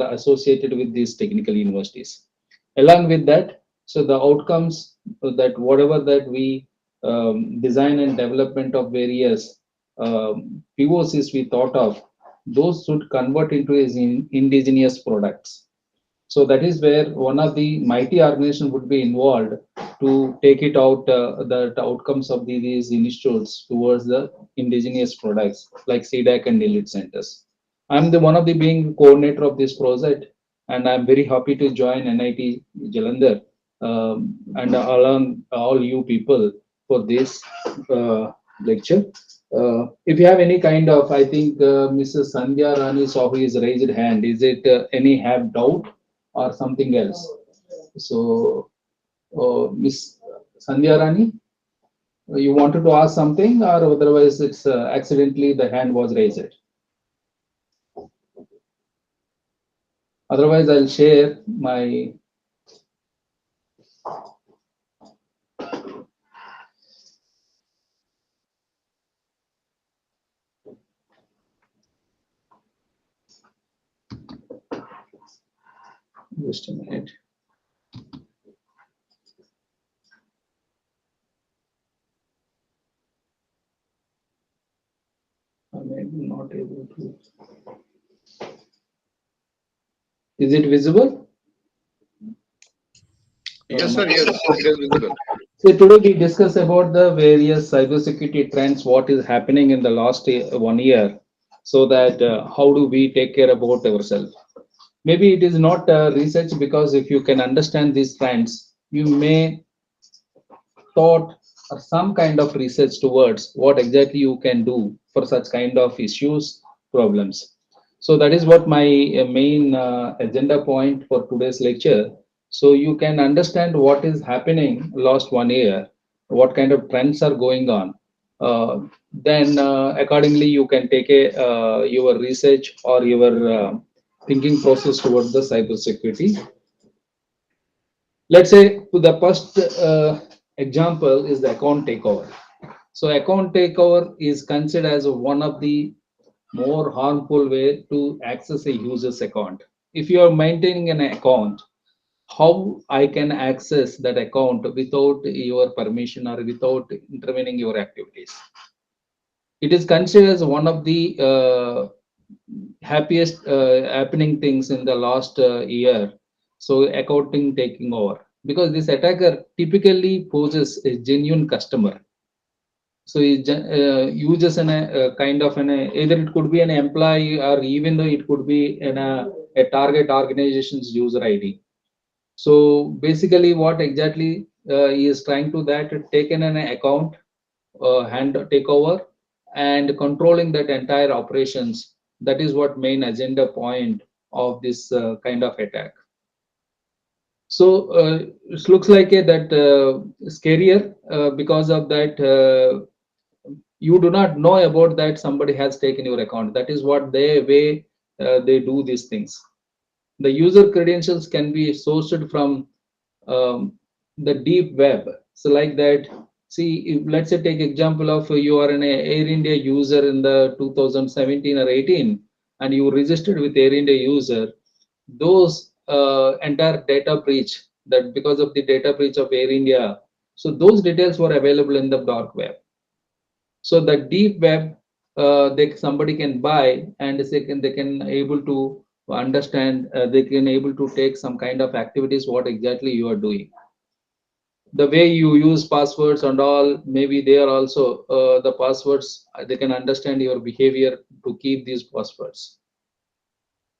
associated with these technical universities. Along with that, so the outcomes that whatever that we design and development of various POCs we thought of, those should convert into as indigenous products. So that is where one of the mighty organization would be involved to take it out, the outcomes of these institutes towards the indigenous products like CDAC and elite centers. I'm the one of the being coordinator of this project, and I'm very happy to join NIT Jalandhar and along all you people for this lecture. If you have any kind of, I think Mrs. Sandhya Rani saw his raised hand. Is it any have doubt or something else? So, Miss Sandhya Rani, you wanted to ask something, or otherwise it's accidentally the hand was raised. Otherwise, I'll share my. Just a minute. I may be not able to. Is it visible? Yes, sir. Yes, it is visible. So today we discuss about the various cybersecurity trends, what is happening in the last 1 year, so that how do we take care about ourselves. Maybe it is not research, because if you can understand these trends, you may thought or some kind of research towards what exactly you can do for such kind of issues, problems. So that is what my main agenda point for today's lecture. So you can understand what is happening last 1 year, what kind of trends are going on. Then accordingly you can take a your research or your thinking process towards the cybersecurity. Let's say the first example is the account takeover. So account takeover is considered as one of the more harmful way to access a user's account. If you are maintaining an account, how I can access that account without your permission or without intervening your activities? It is considered as one of the happiest happening things in the last year. So accounting taking over, because this attacker typically poses a genuine customer. So he uses a kind of either it could be an employee, or even though it could be a target organization's user ID. So basically what exactly he is trying to that taken an account, hand takeover, and controlling that entire operations. That is what main agenda point of this kind of attack. So it looks like that scarier, because of that you do not know about that somebody has taken your account. That is what they way they do these things. The user credentials can be sourced from the deep web. So like that, see, if, let's say take example of you are an Air India user in the 2017 or 18, and you registered with Air India user, those entire data breach, that because of the data breach of Air India, so those details were available in the dark web. So the deep web, they somebody can buy, and they can able to understand, they can able to take some kind of activities what exactly you are doing. The way you use passwords and all, maybe they are also the passwords, they can understand your behavior to keep these passwords.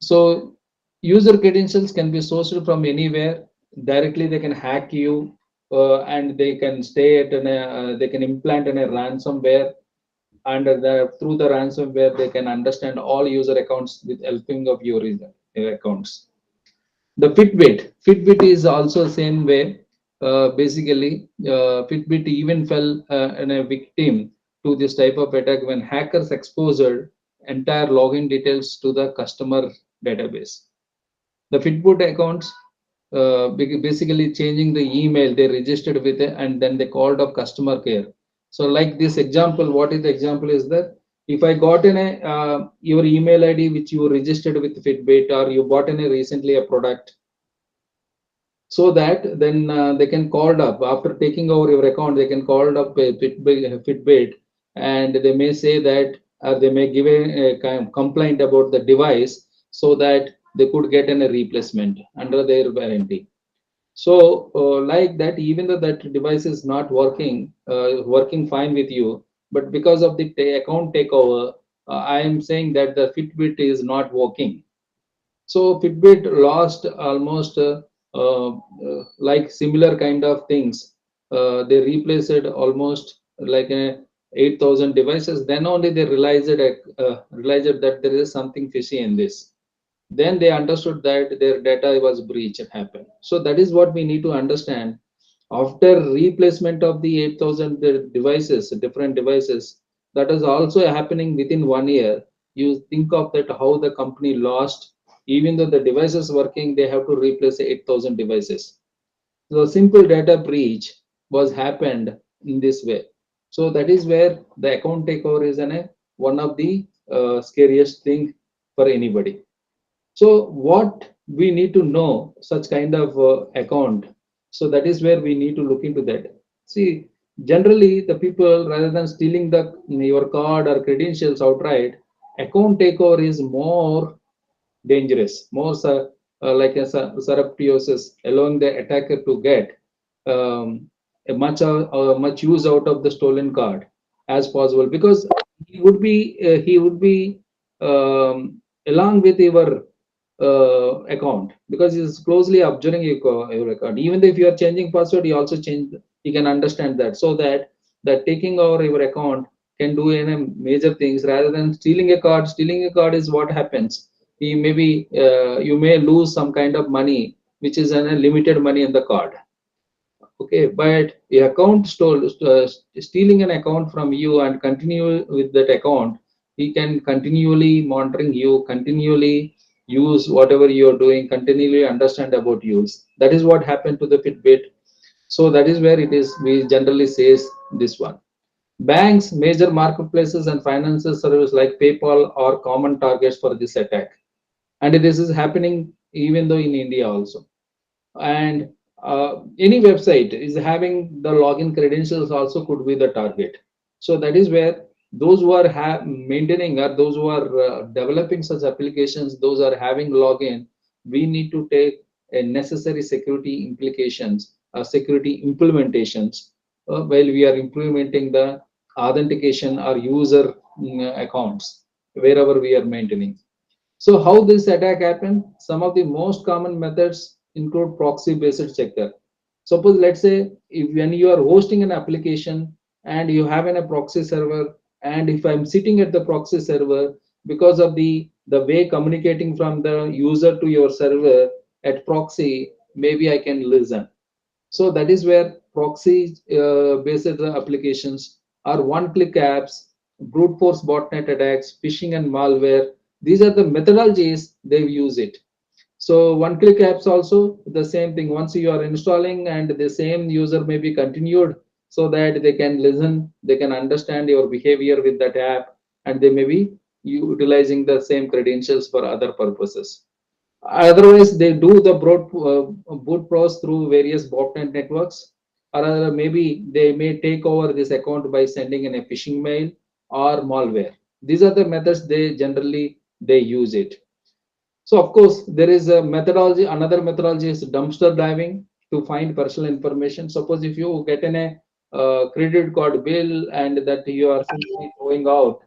So user credentials can be sourced from anywhere. Directly they can hack you, and they can stay at they can implant in a ransomware, and through the ransomware they can understand all user accounts with helping of your accounts. The Fitbit is also same way. Basically, Fitbit even fell in a victim to this type of attack when hackers exposed entire login details to the customer database. The Fitbit accounts, basically changing the email they registered with it, and then they called up customer care. So like this example, what is the example is that If I got in a your email ID which you registered with Fitbit, or you bought in a recently a product, so that then they can call up after taking over your account. They can call up Fitbit, and they may say that, they may give a kind of complaint about the device, so that they could get a replacement under their warranty. So like that, even though that device is not working fine with you, but because of the account takeover, I am saying that the Fitbit is not working. So Fitbit lost almost like similar kind of things. They replaced it almost like 8,000 devices. Then only they realized that there is something fishy in this. Then they understood that their data was breached happened. So that is what we need to understand. After replacement of the 8,000 devices, different devices, that is also happening within 1 year. You think of that how the company lost, even though the device is working, they have to replace 8,000 devices. So simple data breach was happened in this way. So that is where the account takeover is one of the scariest thing for anybody. So what we need to know such kind of account. So that is where we need to look into that. See, generally the people, rather than stealing the your card or credentials outright, account takeover is more dangerous, more like a surreptitious, allowing the attacker to get much use out of the stolen card as possible, because he would be along with your account, because he's closely observing your account. Even if you are changing password, he also change. He can understand that, so that taking over your account can do any major things rather than stealing a card. Stealing a card is what happens. He maybe you may lose some kind of money, which is a limited money in the card. Okay, but the account stealing an account from you and continue with that account, he can continually monitoring you, continually use whatever you are doing, continually understand about you. That is what happened to the Fitbit. So that is where it is. We generally says this one. Banks, major marketplaces, and financial services like PayPal are common targets for this attack, and this is happening even though in India also. And any website is having the login credentials also could be the target. So that is where those who are maintaining, or those who are developing such applications, those are having login, we need to take a necessary security implications, security implementations, while we are implementing the authentication or user accounts wherever we are maintaining. So how this attack happened? Some of the most common methods include proxy-based checker. Suppose, let's say, if when you are hosting an application and you have a proxy server, and if I'm sitting at the proxy server, because of the way communicating from the user to your server at proxy, maybe I can listen. So that is where proxy based applications are one-click apps, brute force botnet attacks, phishing and malware. These are the methodologies they use it. So one-click apps also the same thing. Once you are installing, and the same user may be continued, so that they can listen, they can understand your behavior with that app, and they may be utilizing the same credentials for other purposes. Otherwise, they do the boot pros through various botnet networks, or maybe they may take over this account by sending in a phishing mail or malware. These are the methods they use it. So of course, there is a methodology. Another methodology is dumpster diving to find personal information. Suppose if you get in a credit card bill, and that you are simply throwing out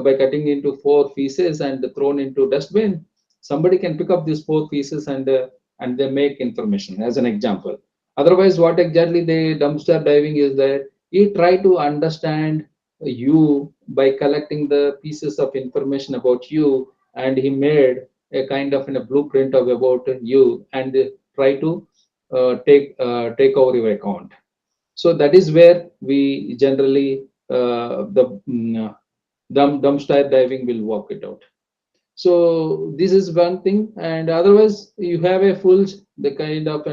by cutting into four pieces and thrown into dustbin, somebody can pick up these four pieces, and they make information as an example. Otherwise, what exactly the dumpster diving is that he try to understand you by collecting the pieces of information about you, and he made a kind of a blueprint of about you, and try to take over your account. So that is where we generally the dumpster diving will work it out. So this is one thing, and otherwise you have a full the kind of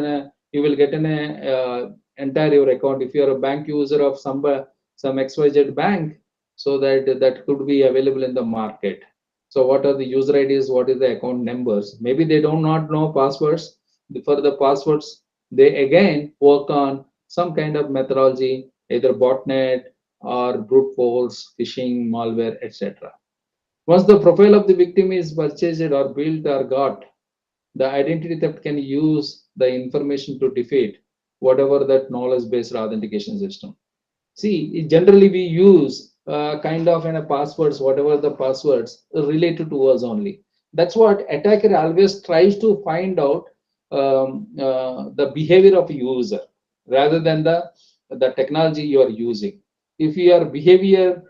you will get an entire your account. If you are a bank user of some XYZ bank, so that that could be available in the market. So what are the user IDs? What is the account numbers? Maybe they do not know passwords. For the passwords, they again work on some kind of methodology, either botnet or brute force, phishing, malware, etc. Once the profile of the victim is purchased or built or got, the identity theft can use the information to defeat whatever that knowledge based authentication system. See, generally we use kind of in a passwords, whatever the passwords related to us only. That's what attacker always tries to find out, the behavior of user rather than the technology you are using. If your behavior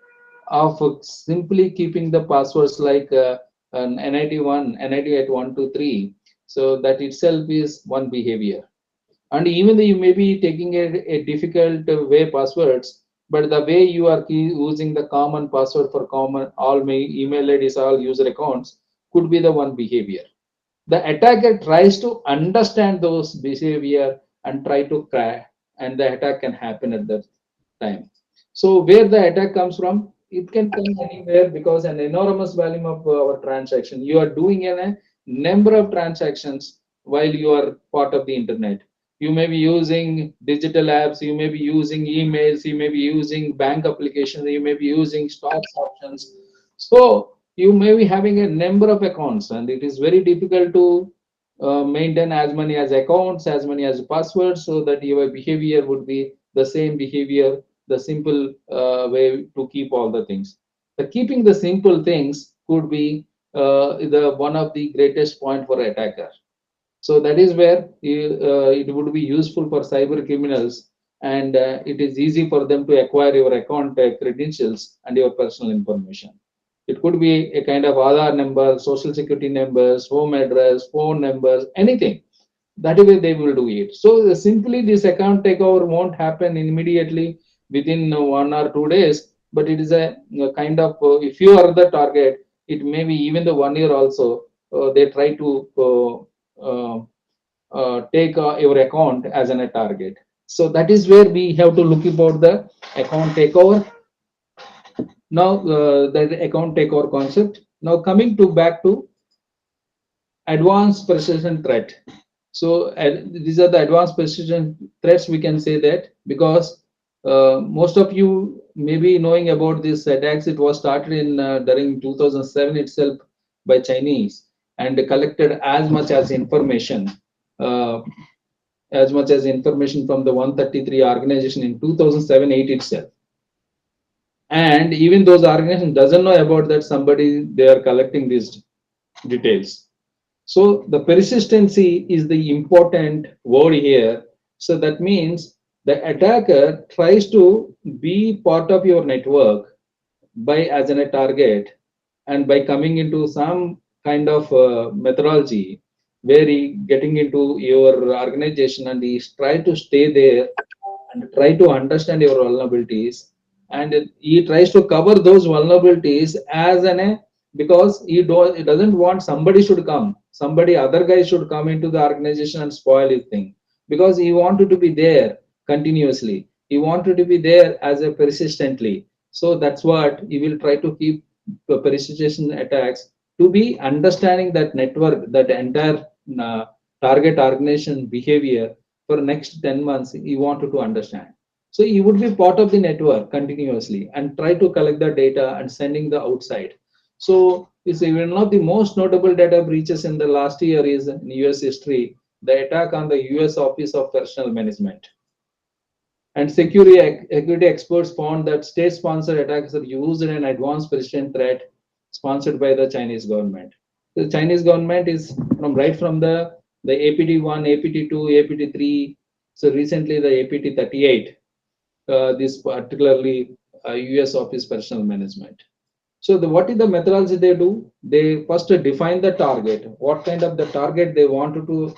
of simply keeping the passwords like an NIT1, NIT8123, so that itself is one behavior. And even though you may be taking a difficult way passwords, but the way you are using the common password for common all email IDs, all user accounts could be the one behavior. The attacker tries to understand those behavior and try to crack, and the attack can happen at that time. So where the attack comes from, it can come anywhere because an enormous volume of our transaction. You are doing a number of transactions while you are part of the internet. You may be using digital apps, you may be using emails, you may be using bank applications, you may be using stocks options. So you may be having a number of accounts, and it is very difficult to maintain as many as accounts, as many as passwords, so that your behavior would be the same behavior, the simple way to keep all the things. The keeping the simple things could be the one of the greatest point for attacker. So that is where it would be useful for cyber criminals, and it is easy for them to acquire your account credentials and your personal information. It could be a kind of Aadhaar number, social security numbers, home address, phone numbers, anything. That is way they will do it. So simply this account takeover won't happen immediately within 1 or 2 days, but it is a kind of if you are the target, it may be even the 1 year also. They try to take your account as a target. So that is where we have to look about the account takeover. Now the account takeover concept. Now coming to back to advanced persistent threat. So these are the advanced persistent threats. We can say that because most of you may be knowing about this attacks. It was started in during 2007 itself by Chinese and collected uh, as much as information from the 133 organization in 2007-8 itself. And even those organizations doesn't know about that somebody they are collecting these details. So the persistency is the important word here. So that means the attacker tries to be part of your network by as a target and by coming into some kind of methodology where he getting into your organization and he try to stay there and try to understand your vulnerabilities, and he tries to cover those vulnerabilities as an a because he doesn't want somebody should come, somebody other guy should come into the organization and spoil his thing, because he wanted to be there continuously, he wanted to be there as a persistently. So that's what he will try to keep the persistent attacks to be understanding that network, that entire uh, target organization behavior for next 10 months he wanted to understand. So he would be part of the network continuously and try to collect the data and sending the outside. So it's even one of the most notable data breaches in the last year is in US history, the attack on the US Office of Personnel Management. And security experts found that state-sponsored attacks are used in an advanced persistent threat sponsored by the Chinese government. The Chinese government is from right from the APT1, APT2, APT3. So recently the APT38. This particularly US Office Personnel Management. So what is the methodology they do? They first define the target. What kind of the target they wanted to,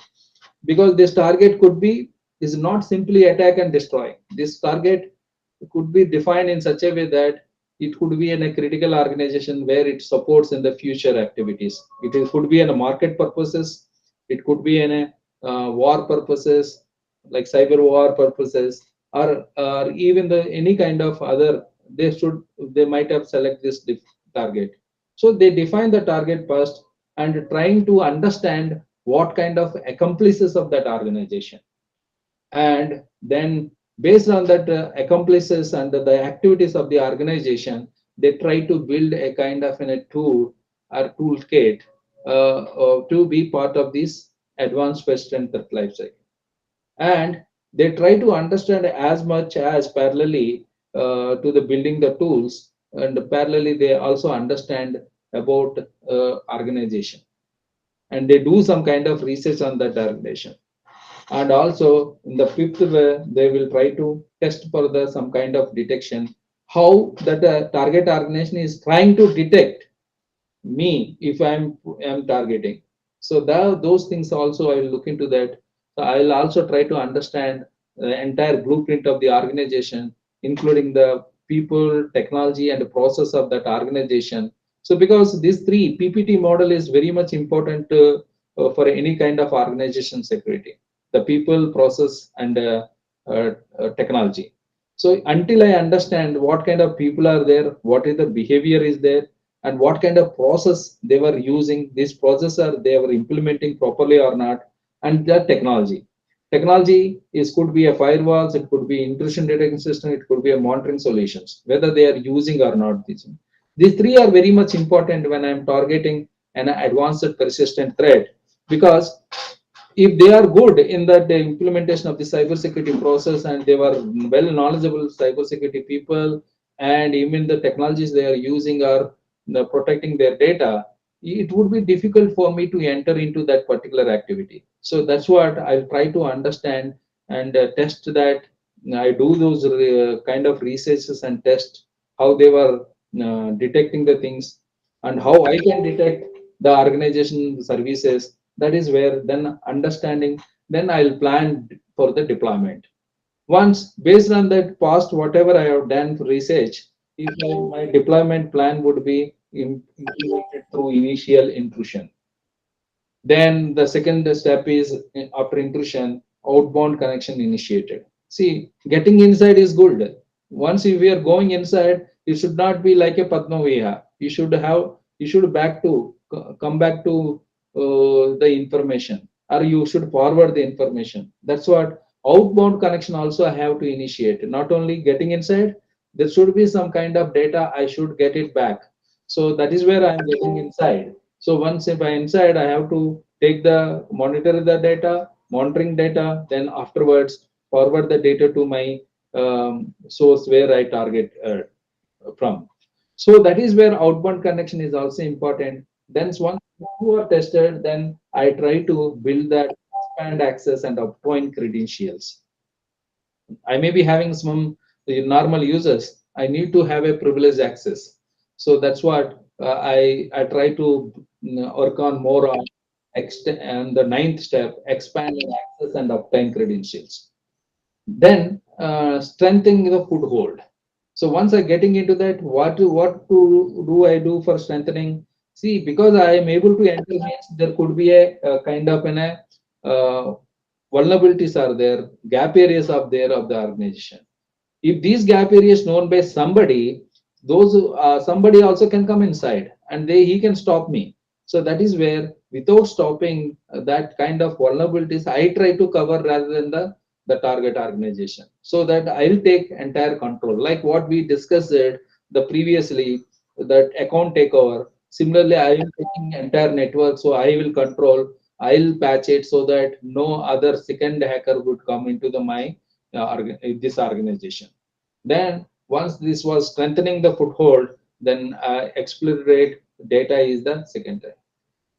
because this target could be is not simply attack and destroy. This target could be defined in such a way that it could be in a critical organization where it supports in the future activities. Could be in a market purposes. It could be in a war purposes, like cyber war purposes, or even the any kind of other they might have select this target. So they define the target first and trying to understand what kind of accomplices of that organization, and then based on that accomplices and the activities of the organization, they try to build a kind of a tool or toolkit to be part of this advanced pest and threat life cycle. And they try to understand as much as parallelly to the building the tools, and parallelly they also understand about organization, and they do some kind of research on that organization. And also in the fifth way, they will try to test for the some kind of detection, how that target organization is trying to detect me if am targeting. So those things also I will look into that. So I will also try to understand the entire blueprint of the organization, including the people, technology, and the process of that organization. So because this three PPT model is very much important for any kind of organization security, the people, process, and technology. So until I understand what kind of people are there, what is the behavior is there, and what kind of process they were using, this process are they were implementing properly or not, and the technology is could be a firewalls, it could be intrusion detection system, it could be a monitoring solutions, whether they are using or not. These three are very much important when I'm targeting an advanced persistent threat, because if they are good in that the implementation of the cybersecurity process, and they were well knowledgeable cybersecurity people, and even the technologies they are using are protecting their data, it would be difficult for me to enter into that particular activity. So that's what I'll try to understand and test that. I do those kind of researches and test how they were detecting the things, and how I can detect the organization services. That is where then understanding, then I'll plan for the deployment. Once based on that past whatever I have done for research, if my deployment plan would be implemented through initial intrusion, then the second step is after intrusion, outbound connection initiated. See, getting inside is good. Once if we are going inside, it should not be like a Padma Viha. You should come back to the information, or you should forward the information. That's what outbound connection also I have to initiate. Not only getting inside, there should be some kind of data I should get it back. So that is where I am getting inside. So once if I inside, I have to take the monitor the data, monitoring data, then afterwards forward the data to my source where I target from. So that is where outbound connection is also important. Then once you are tested, then I try to build that expand access and obtain credentials. I may be having some normal users. I need to have a privileged access. So that's what I try to work on more on. And the ninth step, expand access and obtain credentials. Then strengthening the foothold. So once I getting into that, do I do for strengthening? See, because I am able to enter, means there could be a kind of uh, vulnerabilities are there, gap areas are there of the organization. If these gap areas known by somebody, those somebody also can come inside and he can stop me. So that is where without stopping that kind of vulnerabilities, I try to cover rather than the target organization, so that I'll take entire control, like what we discussed it the previously, that account takeover. Similarly, I am taking entire network, so I will control, I'll patch it so that no other second hacker would come into the my this organization. Then once this was strengthening the foothold, then explorate data is the second time.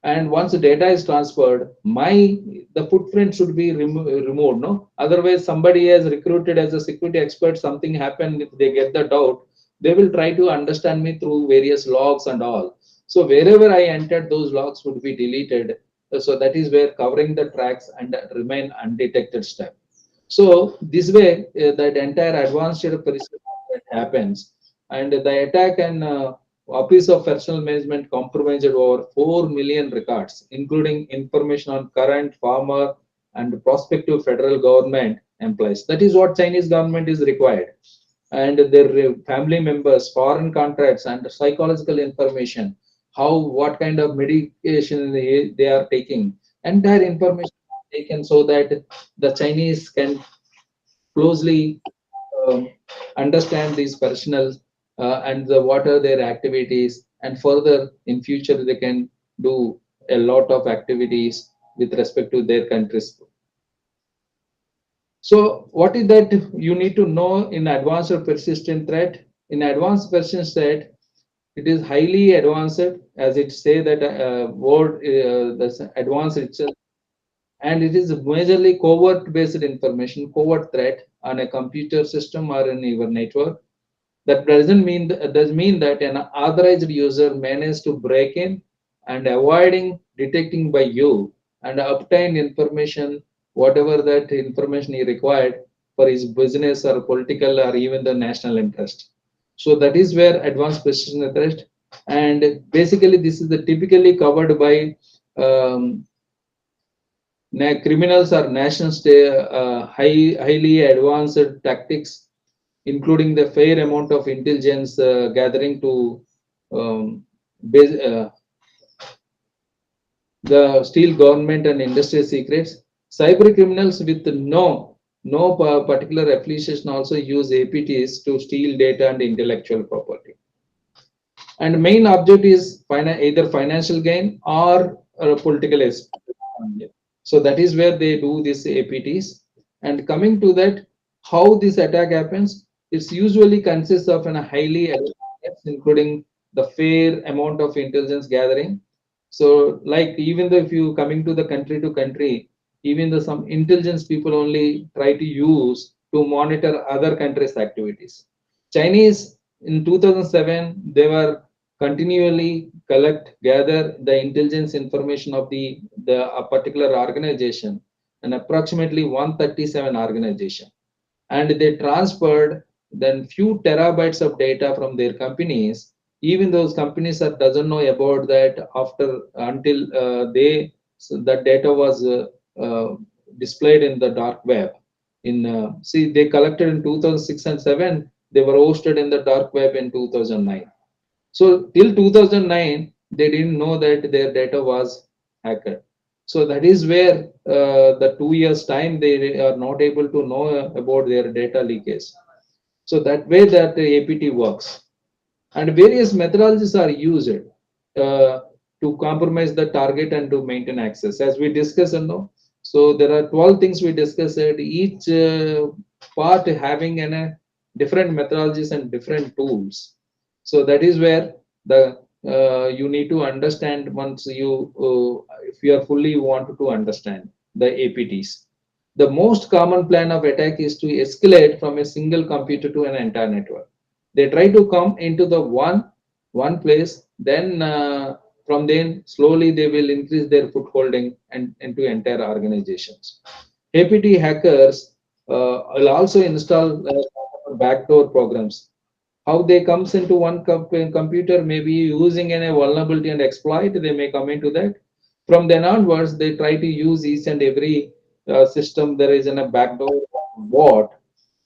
And once the data is transferred, the footprint should be removed. No, otherwise somebody has recruited as a security expert. Something happened. If they get the doubt, they will try to understand me through various logs and all. So wherever I entered, those logs would be deleted. So that is where covering the tracks and remain undetected step. So this way, that entire advanced data perimeter happens, and the attack and Office of Personal Management compromised over 4 million records, including information on current, former, and prospective federal government employees. That is what Chinese government is required. and their family members, foreign contracts, and psychological information, how what kind of medication they are taking, entire information taken so that the Chinese can closely um, understand these personal and what are their activities, and further in future they can do a lot of activities with respect to their countries. So what is that you need to know in advanced or persistent threat? In advanced persistent threat, it is highly advanced, as it say that word the advanced itself, and it is majorly covert based information, covert threat on a computer system or in your network. That does mean that an authorized user managed to break in and avoiding detecting by you and obtain information, whatever that information he required for his business or political or even the national interest. So that is where advanced precision interest, and basically this is the typically covered by um, criminals or national highly advanced tactics, including the fair amount of intelligence gathering to um, base, the steal government and industry secrets. Cyber criminals with no particular affiliation also use APTs to steal data and intellectual property. And main object is either financial gain or political escape. So that is where they do this APTs. And coming to that, how this attack happens, it's usually consists of a highly advanced, including the fair amount of intelligence gathering. So like even though if you coming to country, even though some intelligence people only try to use to monitor other countries' activities. Chinese in 2007 they were continually gather the intelligence information of the a particular organization, and approximately 137 organization, and they transferred then few terabytes of data from their companies. Even those companies are doesn't know about that after until they so that data was displayed in the dark web. In see they collected in 2006 and 7, they were hosted in the dark web in 2009. So till 2009, they didn't know that their data was hacked. So that is where the 2 years time they are not able to know about their data leakage. So that way that APT works, and various methodologies are used to compromise the target and to maintain access, as we discussed. So there are 12 things we discussed. Each part having different methodologies and different tools. So that is where the you need to understand once you if you are fully wanted to understand the APTs. The most common plan of attack is to escalate from a single computer to an entire network. They try to come into the one place, then from then slowly they will increase their footholding and into entire organizations. APT hackers will also install backdoor programs. How they comes into one computer, maybe using a vulnerability and exploit, they may come into that. From then onwards, they try to use each and every system. There is a backdoor bot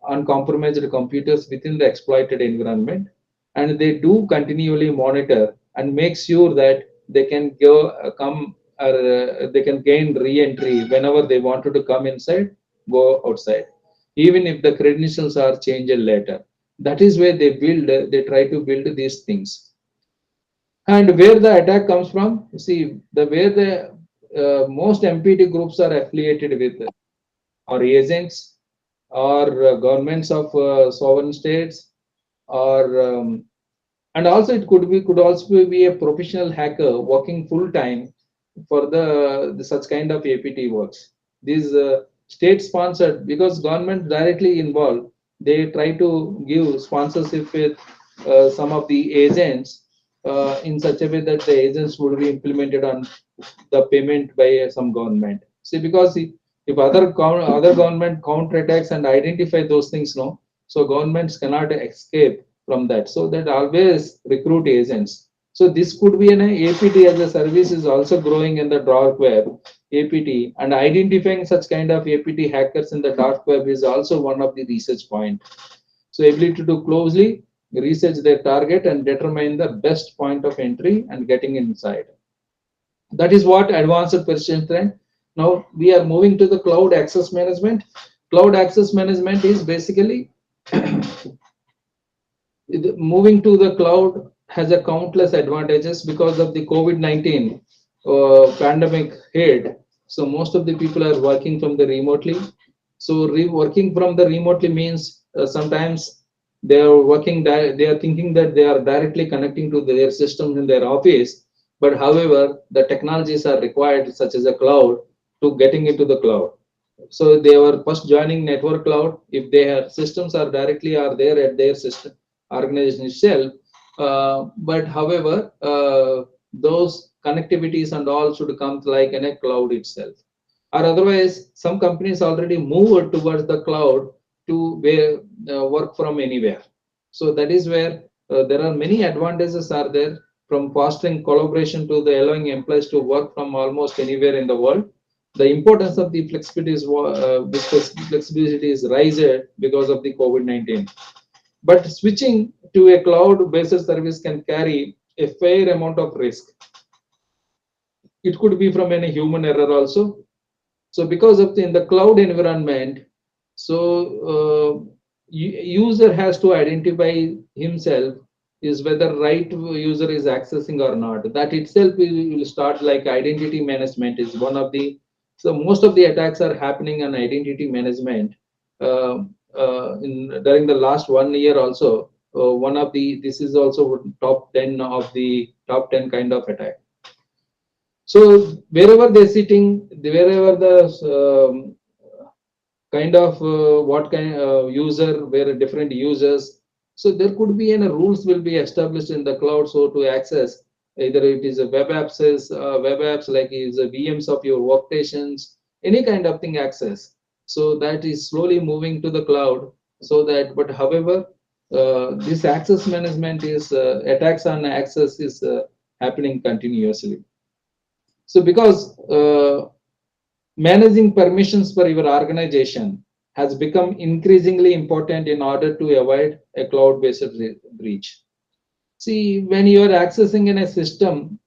on compromised computers within the exploited environment, and they do continually monitor and make sure that they can go come or they can gain re-entry whenever they wanted to come inside, go outside, even if the credentials are changed later. That is where they try to build these things. And where the attack comes from, see the where the most MPT groups are affiliated with, or agents, or governments of sovereign states, or and also it could also be a professional hacker working full time for the such kind of APT works. These state sponsored, because government directly involved, they try to give sponsorship with some of the agents in such a way that the agents would be implemented on the payment by some government. See, because if other government counterattacks and identify those things, no, so governments cannot escape from that. So that always recruit agents. So this could be an APT as a service is also growing in the dark web. APT and identifying such kind of APT hackers in the dark web is also one of the research point. So ability to closely research their target and determine the best point of entry and getting inside. That is what advanced persistent trend. Now we are moving to the cloud access management. Cloud access management is basically moving to the cloud has a countless advantages because of the COVID-19 pandemic hit. So most of the people are working from the remotely. So working from the remotely means sometimes they are they are thinking that they are directly connecting to their systems in their office. But however, the technologies are required, such as a cloud, to getting into the cloud. So they were first joining network cloud. If their systems are directly are there at their system organization itself, but however, those connectivities and all should come like in a cloud itself. Or otherwise, some companies already moved towards the cloud to where work from anywhere. So that is where there are many advantages are there, from fostering collaboration to the allowing employees to work from almost anywhere in the world. The importance of the flexibility is flexibility is raised because of the COVID-19. But switching to a cloud-based service can carry a fair amount of risk. It could be from any human error also. So because of in the cloud environment, so user has to identify himself is whether right user is accessing or not. That itself will start like identity management is one of the. So most of the attacks are happening on identity management. During the last 1 year also, one of the this is also top 10 of the top 10 kind of attack. So wherever they're sitting, wherever the kind of what kind user, where different users, so there could be any rules will be established in the cloud. So to access either it is a web apps like is a VMs of your workstations, any kind of thing access. So that is slowly moving to the cloud. So that, but however, this access management is attacks on access is happening continuously. So because managing permissions for your organization has become increasingly important in order to avoid a cloud-based breach. See, when you are accessing in a system,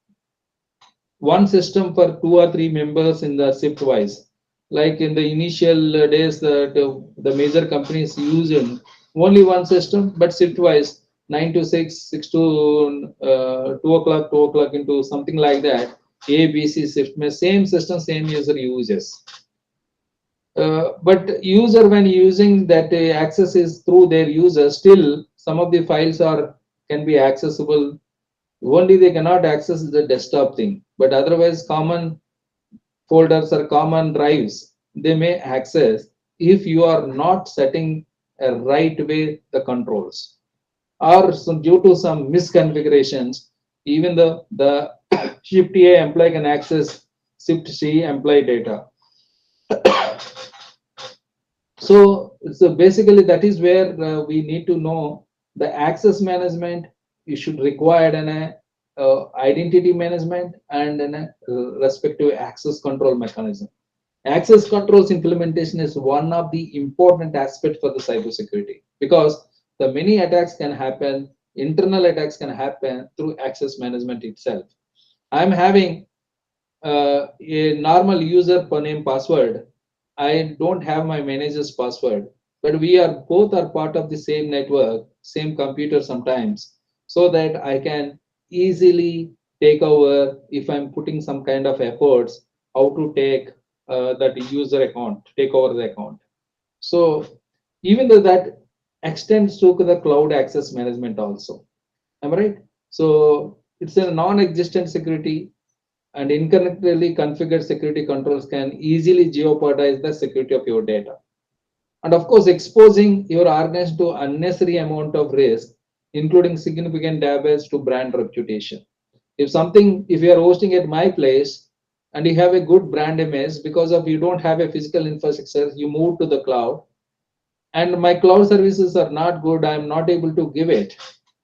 one system for two or three members in the shift wise, like in the initial days, the major companies using only one system, but shift wise, 9 to 6, 6 to 2 o'clock, 2 o'clock into something like that. A, B, C shift, same system, same user uses. But user when using that access is through their user, still some of the files are can be accessible. Only they cannot access the desktop thing, but otherwise common folders or common drives they may access if you are not setting a right way the controls, or some, due to some misconfigurations, even the shift A employee can access shift C employee data. So basically that is where we need to know the access management. You should require an identity management and an respective access control mechanism. Access controls implementation is one of the important aspects for the cybersecurity, because the many attacks can happen, internal attacks can happen through access management itself. I'm having a normal user per name password. I don't have my manager's password, but we are both are part of the same network, same computer sometimes, so that I can easily take over if I'm putting some kind of efforts, how to take that user account, take over the account. So even though that extends to the cloud access management also. Am I right? So it's a non-existent security, and incorrectly configured security controls can easily jeopardize the security of your data. And of course, exposing your organization to unnecessary amount of risk, including significant damage to brand reputation. If you are hosting at my place and you have a good brand image, because of you don't have a physical infrastructure, you move to the cloud, and my cloud services are not good, I'm not able to give it,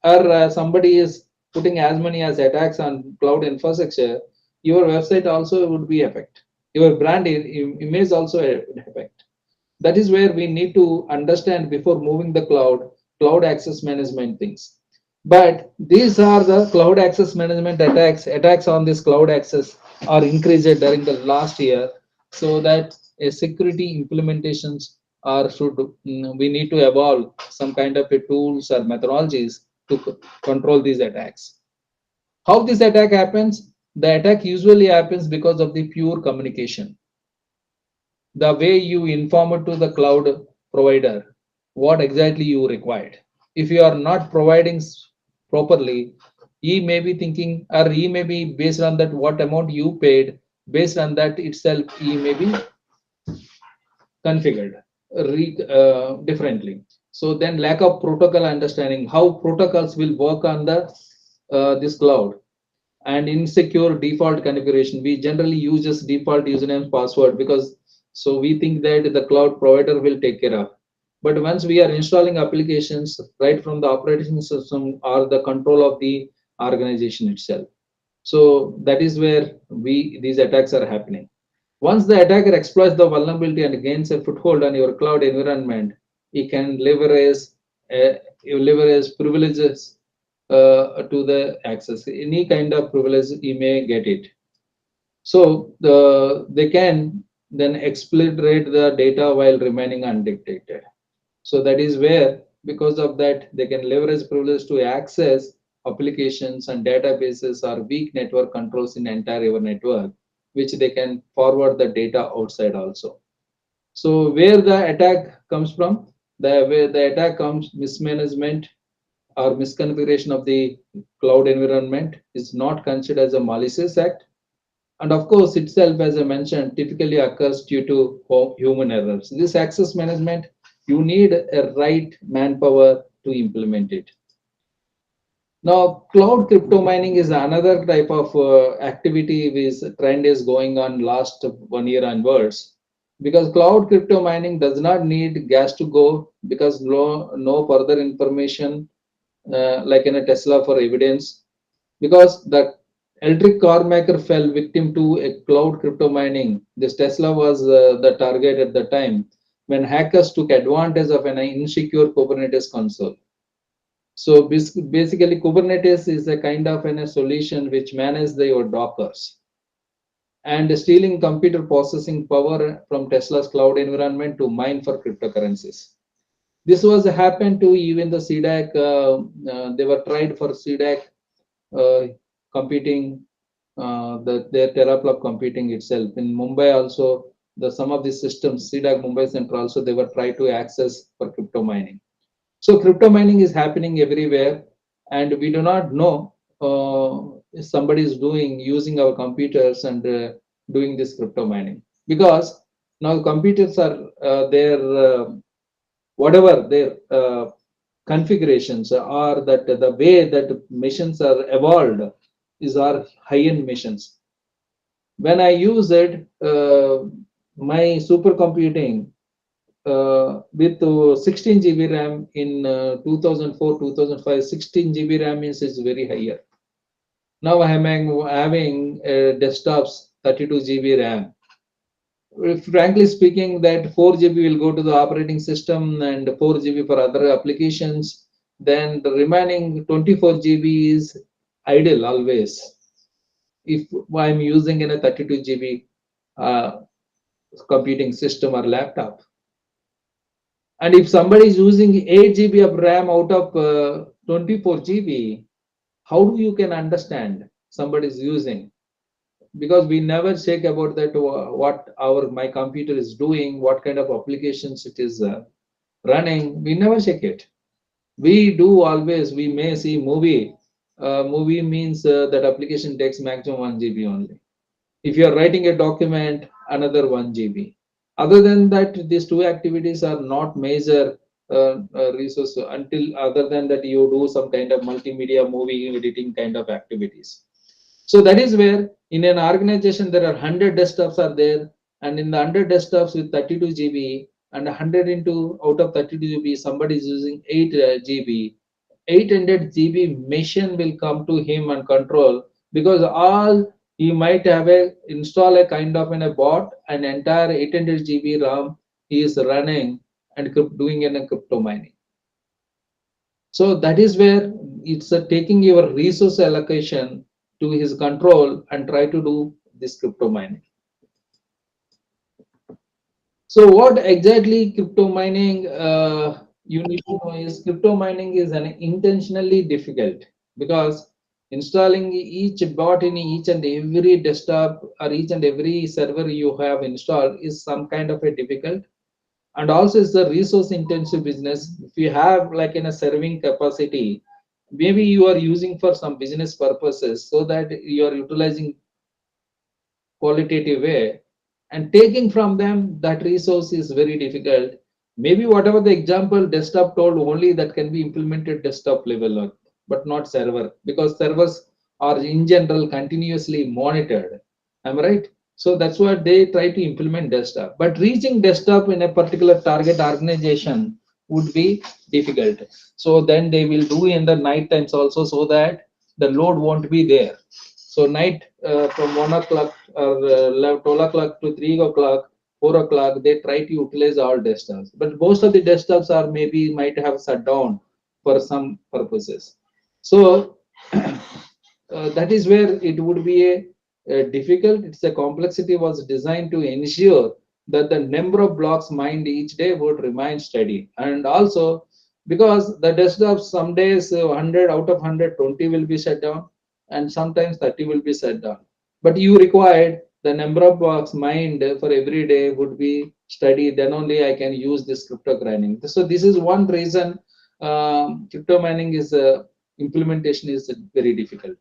or somebody is putting as many as attacks on cloud infrastructure, your website also would be affected, your brand image also affect. That is where we need to understand before moving the cloud cloud access management things. But these are the cloud access management attacks. Attacks on this cloud access are increased during the last year, so that a security implementations are should we need to evolve some kind of a tools or methodologies to control these attacks. How this attack happens? The attack usually happens because of the pure communication, the way you inform to the cloud provider what exactly you required. If you are not providing properly, he may be thinking, or he may be based on that what amount you paid, based on that itself, he may be configured differently. So then lack of protocol understanding, how protocols will work on the this cloud, and insecure default configuration. We generally use just default username password because so we think that the cloud provider will take care of. But once we are installing applications right from the operating system or the control of the organization itself, so that is where we these attacks are happening. Once the attacker exploits the vulnerability and gains a foothold on your cloud environment, he can leverage privileges to the access. Any kind of privilege he may get it. So they can then exploit the data while remaining undetected. So that is where, because of that, they can leverage privilege to access applications and databases or weak network controls in entire your network, which they can forward the data outside also. So where the attack comes from, the where the attack comes mismanagement or misconfiguration of the cloud environment is not considered as a malicious act. And of course, itself, as I mentioned, typically occurs due to human errors. This access management, you need a right manpower to implement it. Now, cloud crypto mining is another type of activity which trend is going on last 1 year onwards. Because cloud crypto mining does not need gas to go, because no further information like in a Tesla for evidence, because the electric car maker fell victim to a cloud crypto mining. This Tesla was the target at the time when hackers took advantage of an insecure Kubernetes console. So basically, Kubernetes is a kind of a solution which manages your Dockers, and stealing computer processing power from Tesla's cloud environment to mine for cryptocurrencies. This was happened to even the CDAC. They were tried for CDAC uh, competing their teraflop computing itself in Mumbai also. The some of these systems, CDAC Mumbai Center also, they were trying to access for crypto mining. So crypto mining is happening everywhere, and we do not know if somebody is doing using our computers and doing this crypto mining, because now computers are their whatever their configurations are, that the way that machines are evolved is our high-end machines. When I use it, my supercomputing with 16 GB RAM in 2004, 2005, 16 GB RAM means it's very higher. Now I am having desktops 32 GB RAM. Frankly speaking, that 4 GB will go to the operating system and 4 GB for other applications. Then the remaining 24 GB is idle always. If I'm using in a 32 GB uh, computing system or laptop, and if somebody is using 8 GB of RAM out of 24 GB, how do you can understand somebody is using? Because we never check about that what our my computer is doing, what kind of applications it is running. We never check it. We do always. We may see movie. Movie means that application takes maximum 1 GB only. If you are writing a document, another 1 GB. Other than that, these two activities are not major resource, until other than that you do some kind of multimedia movie editing kind of activities. So that is where in an organization there are 100 desktops are there, and in the 100 desktops with 32 GB, and 100 into out of 32 GB somebody is using 8 GB. 800 GB machine will come to him and control, because all he might have a install a kind of in a bot, an entire 800 GB RAM he is running and doing in a crypto mining. So that is where it's taking your resource allocation to his control and try to do this crypto mining. So what exactly crypto mining you need to know is crypto mining is an intentionally difficult because installing each bot in each and every desktop or each and every server you have installed is some kind of a difficult, and also it's a resource intensive business. If you have like in a serving capacity, maybe you are using for some business purposes so that you are utilizing qualitative way, and taking from them that resource is very difficult. Maybe whatever the example desktop told, only that can be implemented desktop level but not server, because servers are in general continuously monitored. Am I right? So that's what they try to implement desktop, but reaching desktop in a particular target organization would be difficult. So then they will do in the night times also, so that the load won't be there. So night from 1 o'clock or 12 o'clock to 3 o'clock, 4 o'clock, they try to utilize all desktops. But most of the desktops are maybe might have shut down for some purposes. So that is where it would be a difficult. It's a complexity was designed to ensure that the number of blocks mined each day would remain steady, and also because the desktops some days 100 out of 100, 20 will be shut down, and sometimes 30 will be shut down. But you required the number of blocks mined for every day would be steady. Then only I can use this crypto mining. So this is one reason crypto mining is implementation is very difficult,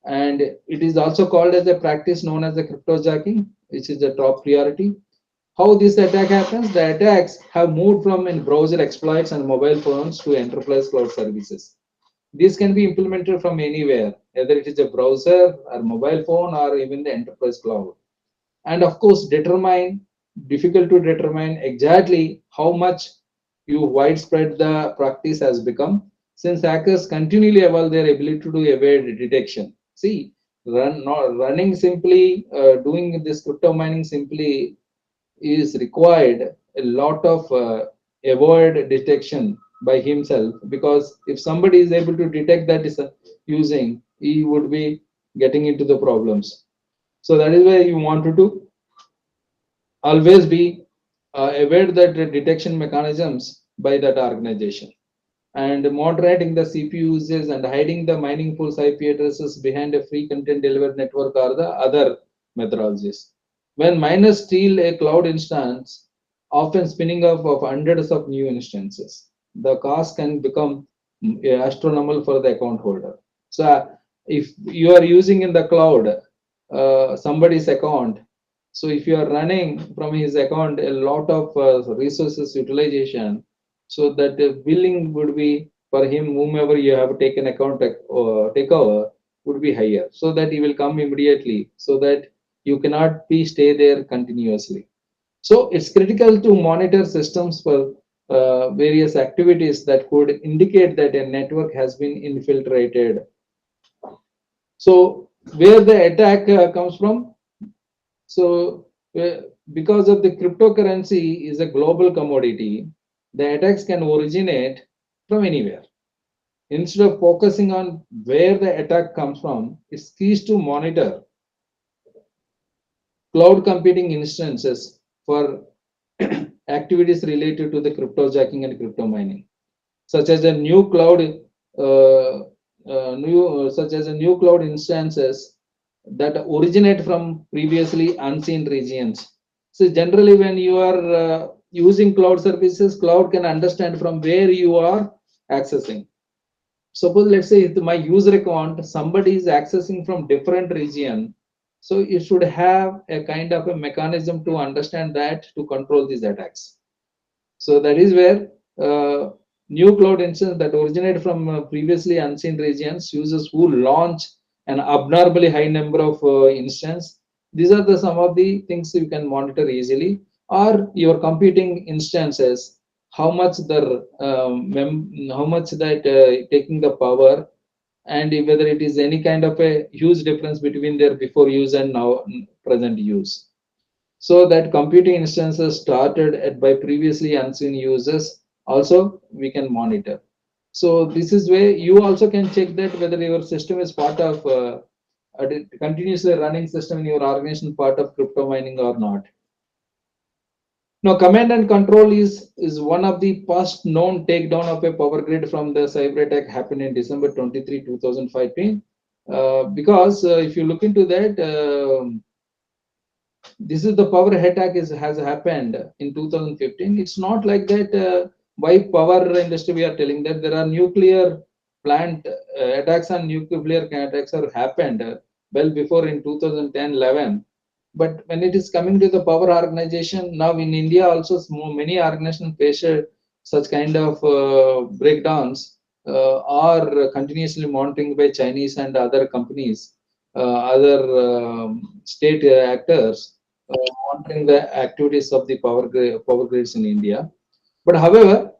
and it is also called as a practice known as the cryptojacking, which is the top priority. How this attack happens? The attacks have moved from in browser exploits and mobile phones to enterprise cloud services. This can be implemented from anywhere, whether it is a browser or mobile phone or even the enterprise cloud. And of course, difficult to determine exactly how much you widespread the practice has become, since hackers continually evolve their ability to evade detection. See, running simply, doing this crypto mining simply is required a lot of avoid detection by himself, because if somebody is able to detect that is using, he would be getting into the problems. So that is why you wanted to always be aware that the detection mechanisms by that organization, and moderating the CPU uses and hiding the mining pool's IP addresses behind a free content delivered network are the other methodologies. When miners steal a cloud instance, often spinning up of hundreds of new instances, the cost can become astronomical for the account holder. So if you are using in the cloud somebody's account, so if you are running from his account a lot of resources utilization, so that the billing would be for him, whomever you have taken account take over, would be higher, so that he will come immediately, so that you cannot be stay there continuously. So it's critical to monitor systems for various activities that could indicate that a network has been infiltrated. So where the attack comes from? So because of the cryptocurrency is a global commodity, the attacks can originate from anywhere. Instead of focusing on where the attack comes from, it's key to monitor cloud computing instances for activities related to the cryptojacking and crypto mining, such as a new cloud, such as a new cloud instances that originate from previously unseen regions. So generally, when you are using cloud services, cloud can understand from where you are accessing. Suppose let's say if my user account somebody is accessing from different region, so you should have a kind of a mechanism to understand that to control these attacks. So that is where new cloud instance that originate from previously unseen regions, users who launch an abnormally high number of instance. These are the some of the things you can monitor easily. Or your computing instances, how much how much that taking the power, and whether it is any kind of a huge difference between their before use and now present use. So that computing instances started at by previously unseen users also we can monitor. So this is where you also can check that whether your system is part of a continuously running system in your organization, part of crypto mining or not. Now, command and control is one of the first known takedown of a power grid from the cyber attack happened in December 23, 2015. Because if you look into that, this is the power attack has happened in 2015. It's not like that. Why power industry we are telling that there are nuclear plant attacks and nuclear attacks are happened well before in 2010-11. But when it is coming to the power organization, now in India also many organizations face such kind of breakdowns are continuously monitoring by Chinese and other companies, other state actors monitoring the activities of the power grids in India. But however,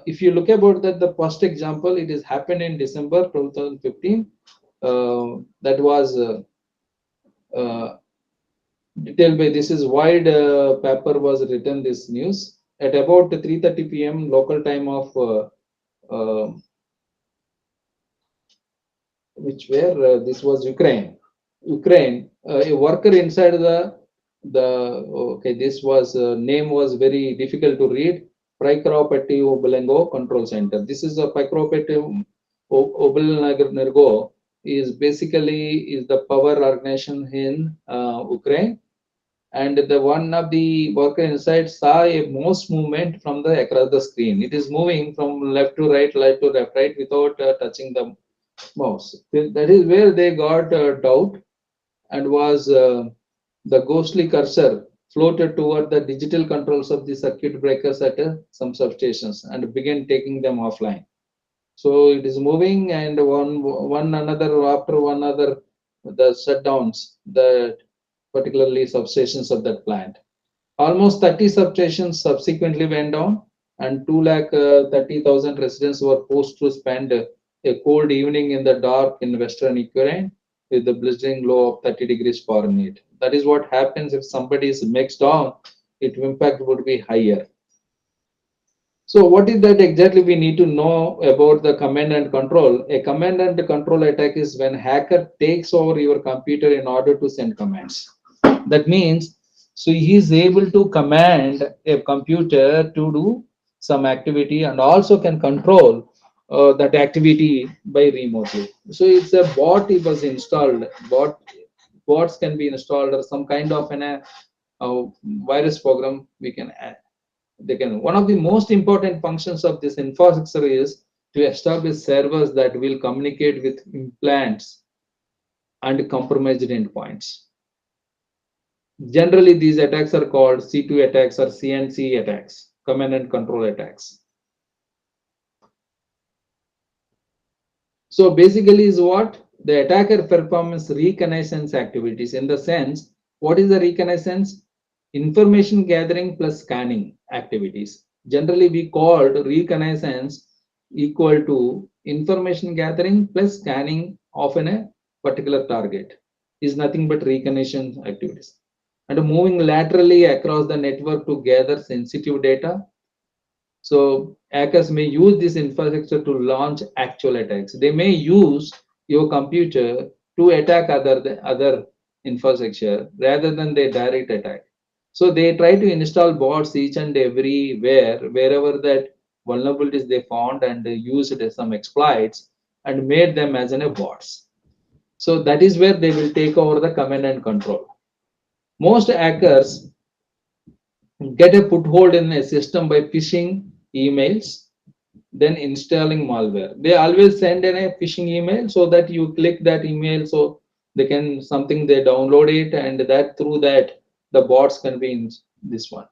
if you look about that, the first example, it is happened in December 2015. That was uh, detailed by this is wide paper was written this news at about 3:30 p.m. local time of uh, which where this was Ukraine. Ukraine, a worker inside the okay, this was name was very difficult to read. Prikropati Obelengo Control Center. This is a Prikropati Obelengo is basically is the power organization in Ukraine, and the one of the worker inside saw a mouse movement from the across the screen. It is moving from left to right, left to left, right without touching the mouse. That is where they got doubt, and was the ghostly cursor floated toward the digital controls of the circuit breakers at some substations and began taking them offline. So it is moving, and one another after one other the shutdowns, the particularly substations of that plant. Almost 30 substations subsequently went down, and 2,30,000 residents were forced to spend a cold evening in the dark in western Ukraine with the blistering low of 30 degrees Fahrenheit. That is what happens if somebody is mixed down, its impact would be higher. So what is that exactly we need to know about the command and control? A command and control attack is when hacker takes over your computer in order to send commands. That means, so he is able to command a computer to do some activity and also can control that activity by remotely. So it's a bot it was installed. Bots can be installed or some kind of virus program we can add. They can. One of the most important functions of this infrastructure is to establish servers that will communicate with implants and compromised endpoints. Generally, these attacks are called C2 attacks or CNC attacks, command and control attacks. So basically is what? The attacker performs reconnaissance activities. In the sense, what is the reconnaissance? Information gathering plus scanning activities. Generally, we called reconnaissance equal to information gathering plus scanning of a particular target is nothing but reconnaissance activities. And moving laterally across the network to gather sensitive data. So hackers may use this infrastructure to launch actual attacks. They may use your computer to attack other infrastructure rather than their direct attack. So they try to install bots each and everywhere, wherever that vulnerabilities they found, and they used some exploits and made them as in a bots. So that is where they will take over the command and control. Most hackers get a foothold in a system by phishing emails, then installing malware. They always send in a phishing email so that you click that email, so they can something they download it, and that through that the bots can be in this one.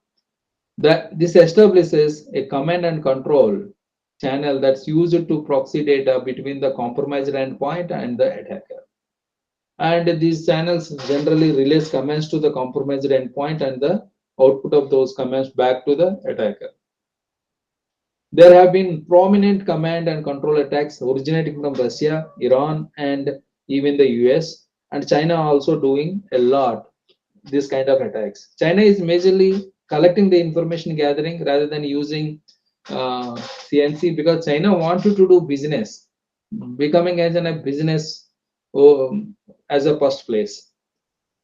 That this establishes a command and control channel that's used to proxy data between the compromised endpoint and the attacker. And these channels generally release commands to the compromised endpoint and the output of those commands back to the attacker. There have been prominent command and control attacks originating from Russia, Iran, and even the US, and China also doing a lot this kind of attacks. China is majorly collecting the information gathering rather than using CNC, because China wanted to do business, becoming as a business, as a first place.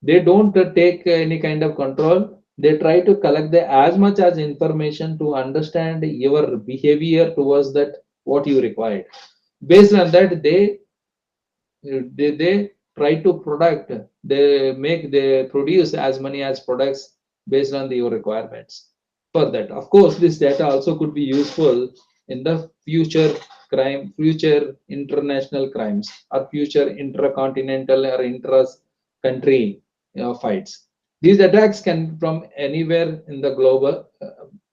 They don't take any kind of control. They try to collect the as much as information to understand your behavior towards that what you required. Based on that, they try to product, they produce as many as products based on your requirements. For that, of course, this data also could be useful in the future international crimes, or future intercontinental or intra country fights. These attacks can from anywhere in the global,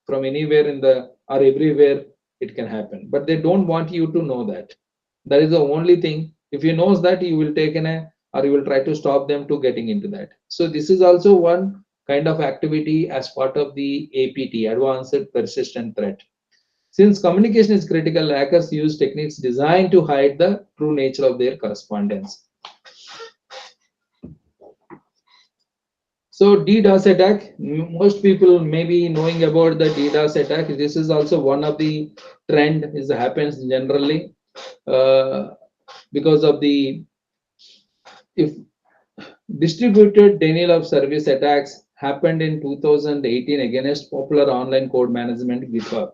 from anywhere in the or everywhere it can happen, but they don't want you to know that. That is the only thing. If you knows that, you will take or you will try to stop them to getting into that. So this is also one kind of activity as part of the APT, advanced persistent threat. Since communication is critical, hackers use techniques designed to hide the true nature of their correspondence. So DDoS attack, most people may be knowing about the DDoS attack. This is also one of the trend is happens generally, uh, because of the, if distributed denial of service attacks happened in 2018 against popular online code management GitHub.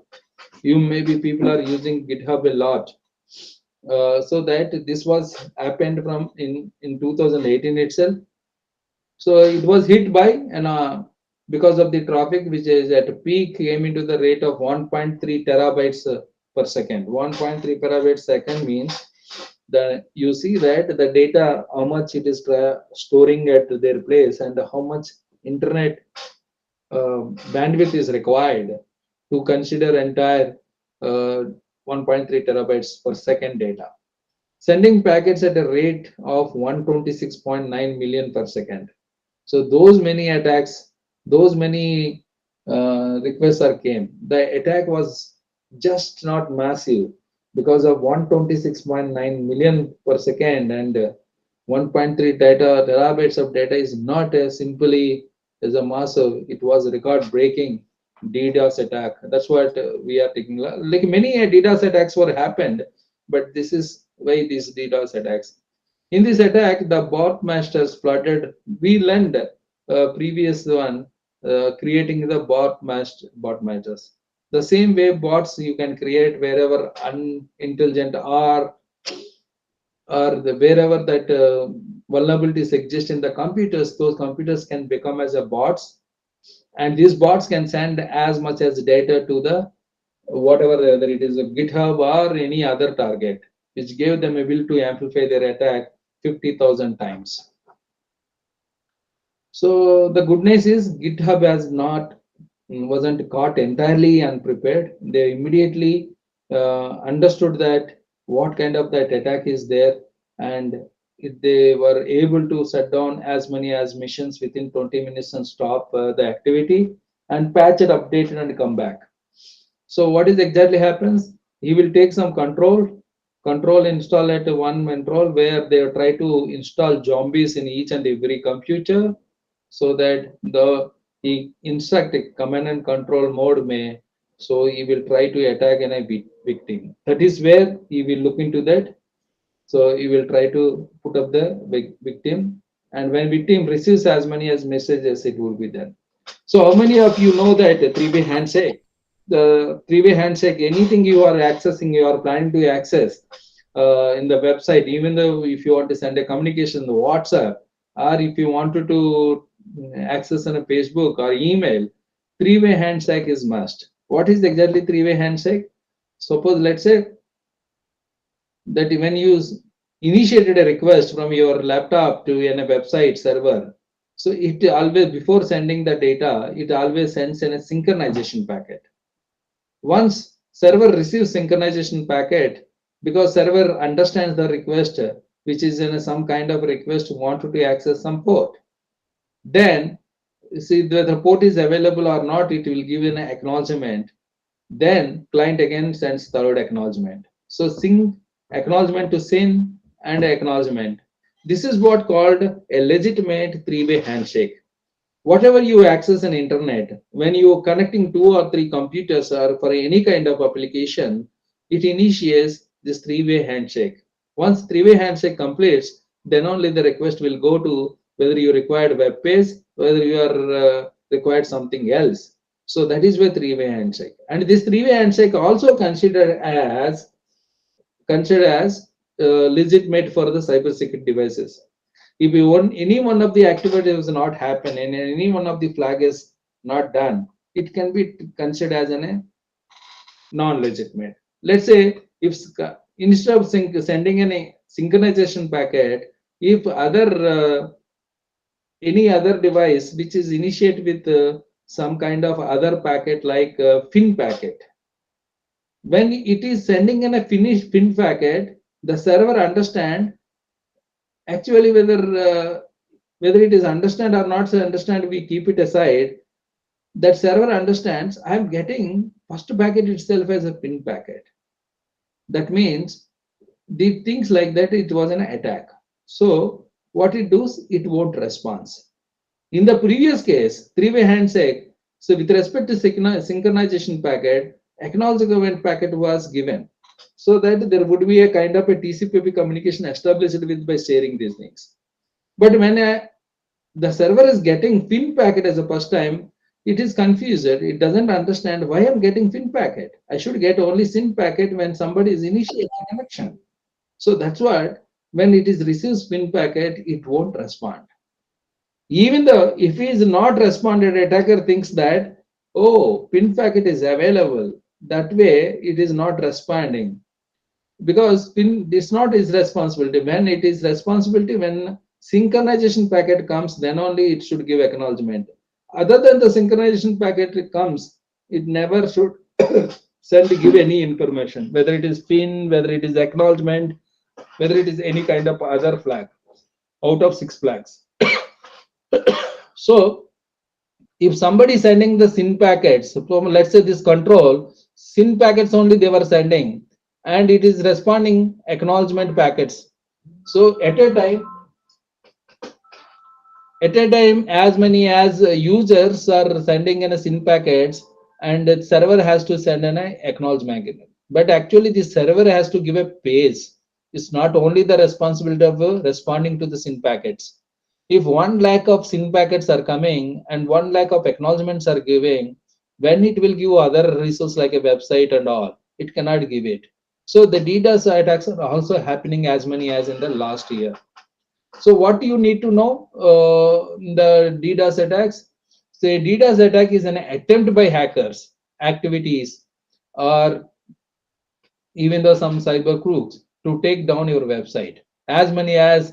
You maybe people are using GitHub a lot. So that this was happened from in 2018 itself. So it was hit by, and because of the traffic which is at peak came into the rate of 1.3 terabytes per second. 1.3 terabytes second means the you see that the data, how much it is storing at their place, and how much internet bandwidth is required to consider entire uh, 1.3 terabytes per second data, sending packets at a rate of 126.9 million per second. So those many attacks, those many requests are came. The attack was just not massive because of 126.9 million per second, and 1.3 data terabytes of data is not as simply as a massive. It was record breaking DDoS attack. That's what we are taking. Like many DDoS attacks were happened, but this is why these DDoS attacks. In this attack, the bot masters flooded. We learned previous one, creating the bot masters. The same way bots you can create wherever unintelligent or wherever that vulnerabilities exist in the computers, those computers can become as a bots, and these bots can send as much as data to the whatever, whether it is a GitHub or any other target, which gave them ability to amplify their attack 50,000 times. So the goodness is GitHub has not wasn't caught entirely unprepared. They immediately understood that what kind of that attack is there, and if they were able to shut down as many as missions within 20 minutes and stop the activity and patch it, update it, and come back. So what is exactly happens? He will take some control install at one control where they try to install zombies in each and every computer, so that the he instruct a command and control mode may, so he will try to attack an a victim. That is where he will look into that. So he will try to put up the victim, and when victim receives as many as messages, it will be done. So how many of you know that three-way handshake? The three-way handshake, anything you are accessing, you are planning to access in the website, even though if you want to send a communication, the WhatsApp, or if you wanted to access on a Facebook or email, three-way handshake is must. What is exactly three-way handshake? Suppose let's say that when you initiated a request from your laptop to a website server, so it always, before sending the data, it always sends in a synchronization packet. Once server receives synchronization packet, because server understands the request, which is in some kind of request wanted to access some port, then see the port is available or not, it will give an acknowledgement. Then client again sends third acknowledgement. So sync, acknowledgement to SYN, and acknowledgement. This is what called a legitimate three-way handshake. whatever you access in internet, when you are connecting two or three computers or for any kind of application, it initiates this three-way handshake. Once three-way handshake completes, then only the request will go to whether you required web page, whether you are required something else. So that is where three-way handshake. And this three-way handshake also considered as legitimate for the cybersecurity devices. If you want any one of the activities is not happen and any one of the flag is not done, it can be considered as a non-legitimate. Let's say if instead of sending a synchronization packet, if other any other device which is initiated with some kind of other packet like fin packet, when it is sending in a finished fin packet, the server understand actually whether it is understand or not understand, we keep it aside. That server understands I'm getting first packet itself as a pin packet. That means the things like that, it was an attack. So what it does, it won't respond. In the previous case, three-way handshake, so with respect to synchronization packet, acknowledgement packet was given, so that there would be a kind of a TCP/IP communication established with by sharing these things. But when the server is getting fin packet as a first time, it is confused. It doesn't understand why I'm getting fin packet. I should get only SYN packet when somebody is initiating a connection. So that's what, when it is receives fin packet, it won't respond. Even though if he is not responded, attacker thinks that, oh, pin packet is available. That way it is not responding, because pin is not his responsibility. When it is responsibility, when synchronization packet comes, then only it should give acknowledgement. Other than the synchronization packet comes, it never should send give any information, whether it is pin, whether it is acknowledgement, whether it is any kind of other flag out of six flags. So if somebody is sending the SYN packets from, let's say, this control, SYN packets only they were sending, and it is responding acknowledgement packets. So at a time, as many as users are sending in a SYN packets, and the server has to send an acknowledgement. But actually, the server has to give a pace. It's not only the responsibility of responding to the SYN packets. If 1 lakh of SYN packets are coming and 1 lakh of acknowledgements are giving, when it will give other resources like a website and all, it cannot give it. So the DDoS attacks are also happening as many as in the last year. So what you need to know, the DDoS attacks? Say DDoS attack is an attempt by hackers activities, or even though some cyber crooks, to take down your website. As many as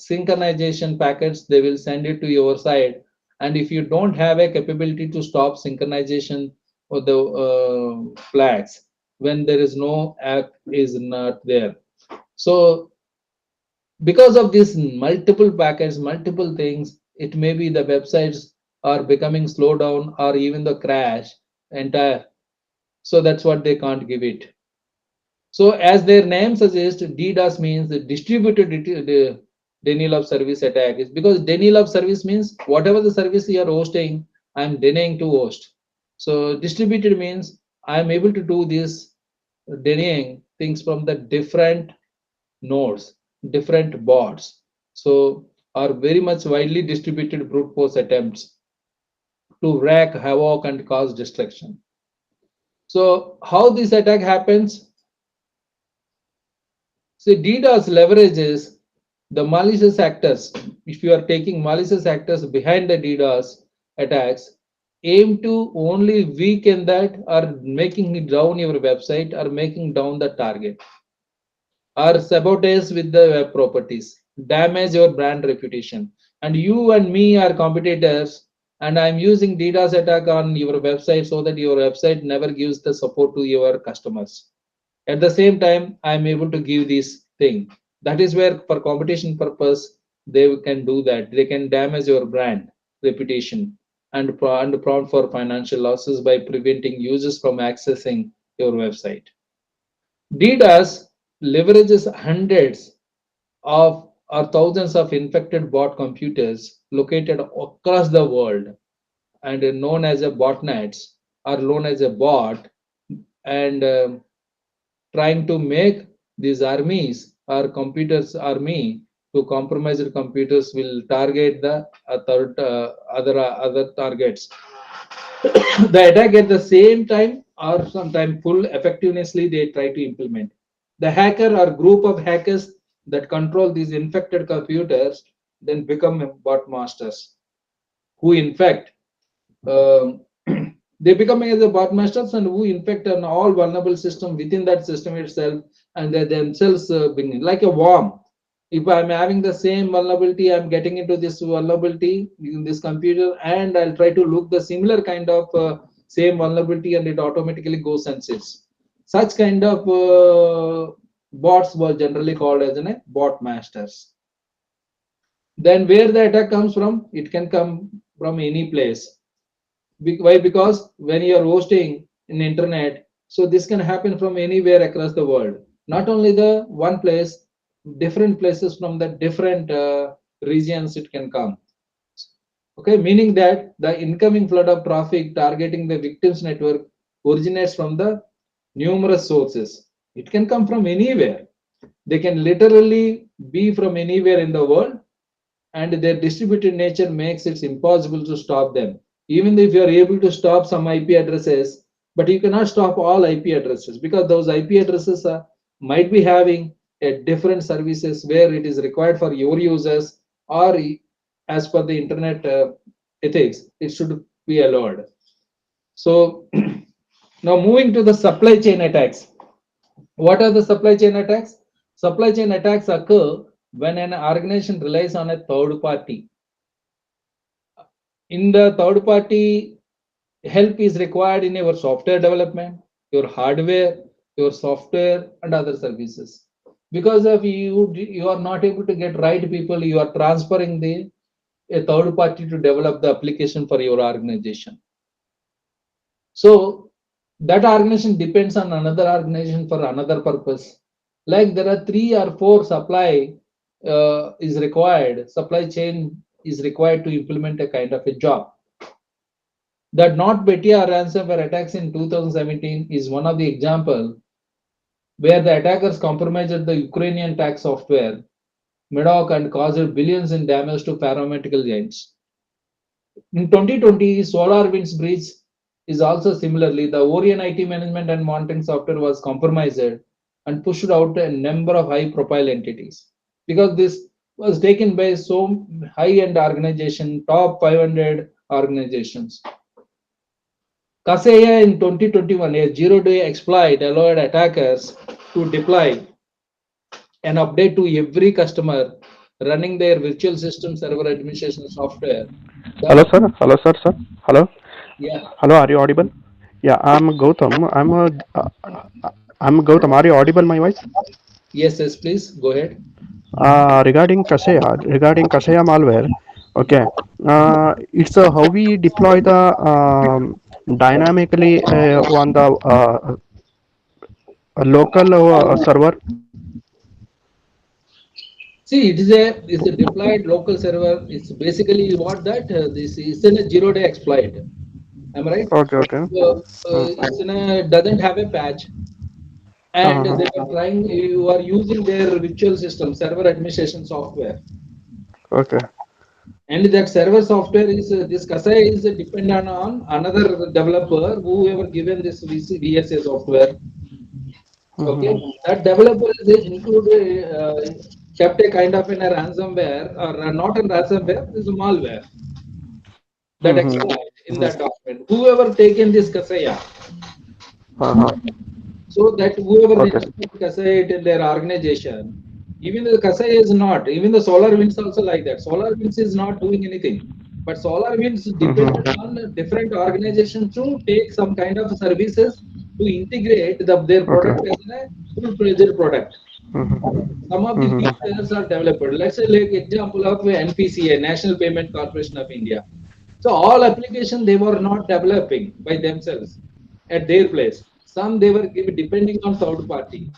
synchronization packets, they will send it to your site, and if you don't have a capability to stop synchronization or the flags, when there is no app is not there. So because of these multiple packets, multiple things, it may be the websites are becoming slow down or even the crash entire. So that's what they can't give it. So as their name suggests, DDoS means the distributed denial of service attack. Is because denial of service means whatever the service you are hosting, I'm denying to host. So distributed means I'm able to do this denying things from the different nodes, different bots. So are very much widely distributed brute force attempts to wreak havoc and cause destruction. So how this attack happens? See, DDoS leverages the malicious actors. If you are taking malicious actors behind the DDoS attacks, aim to only weaken that, or making it down your website, or making down the target, or sabotage with the web properties, damage your brand reputation. And you and me are competitors, and I'm using DDoS attack on your website so that your website never gives the support to your customers. At the same time, I'm able to give this thing. That is where, for competition purpose, they can do that. They can damage your brand reputation and prompt for financial losses by preventing users from accessing your website. DDoS leverages hundreds of are thousands of infected bot computers located across the world and known as a botnets or known as a bot, and trying to make these armies or computers army to compromised computers will target the other targets. The attack at the same time or sometime full effectivenessly they try to implement. The hacker or group of hackers that control these infected computers then become bot masters who infect um, they become as a bot masters and who infect an all vulnerable system within that system itself, and they themselves bring in like a worm. If I'm having the same vulnerability, I'm getting into this vulnerability in this computer, and I'll try to look the similar kind of same vulnerability, and it automatically goes and sits. Such kind of bots were generally called as bot masters. Then where the attack comes from, it can come from any place. Why? Because when you are hosting in internet, so this can happen from anywhere across the world. Not only the one place, different places from the different regions it can come. Okay, meaning that the incoming flood of traffic targeting the victims network originates from the numerous sources. It can come from anywhere. They can literally be from anywhere in the world, and their distributed nature makes it impossible to stop them. Even if you are able to stop some IP addresses, but you cannot stop all IP addresses because those IP addresses might be having a different services where it is required for your users, or as per the internet ethics, it should be allowed. So now moving to the supply chain attacks. What are the supply chain attacks? Supply chain attacks occur when an organization relies on a third party. In the third party, help is required in your software development, your hardware, your software, and other services. Because of you are not able to get right people. You are transferring the a third party to develop the application for your organization. So that organization depends on another organization for another purpose. Like there are three or four supply is required, supply chain is required to implement a kind of a job. That not Betia ransomware attacks in 2017 is one of the example where the attackers compromised the Ukrainian tax software, Medoc, and caused billions in damage to pharmaceutical giants. In 2020, SolarWinds breach is also similarly. The Orion IT management and monitoring software was compromised and pushed out a number of high-profile entities because this was taken by so high-end organization, top 500 organizations. Kaseya in 2021, a zero-day exploit allowed attackers to deploy an update to every customer running their virtual system server administration software. Hello, The sir. Hello, sir. Sir. Hello. yeah, Hello. Are you audible? Yeah, I'm Gautam. I'm Gautam. Are you audible? My voice. yes, yes, please go ahead. Regarding Kaseya malware. Okay. It's how we deploy the dynamically on the local server. See, it's a deployed local server. It's basically what that this is in a zero-day exploit. Am I right? Okay. Okay. It's in a doesn't have a patch, and Uh-huh. they are trying. You are using their virtual system server administration software, Okay. and that server software is this Kasai is dependent on another developer whoever given this VSA software. Okay, Mm-hmm. that developer is included, kept a kind of in a ransomware or not a ransomware, this is a malware that Mm-hmm. exploit in that document. Whoever taken this Kasaya, Uh-huh. so that whoever Okay. installed Kasaya in their organization, even the Kasaya is not, even the Solar Winds also like that. Solar Winds is not doing anything, but Solar Winds depended Mm-hmm. on different organizations to take some kind of services to integrate their Okay. product as a full-fledged product. Some of the Mm-hmm. features are developed. Let's say like example of NPCA, National Payment Corporation of India. So all applications they were not developing by themselves at their place. Some they were given depending on third party.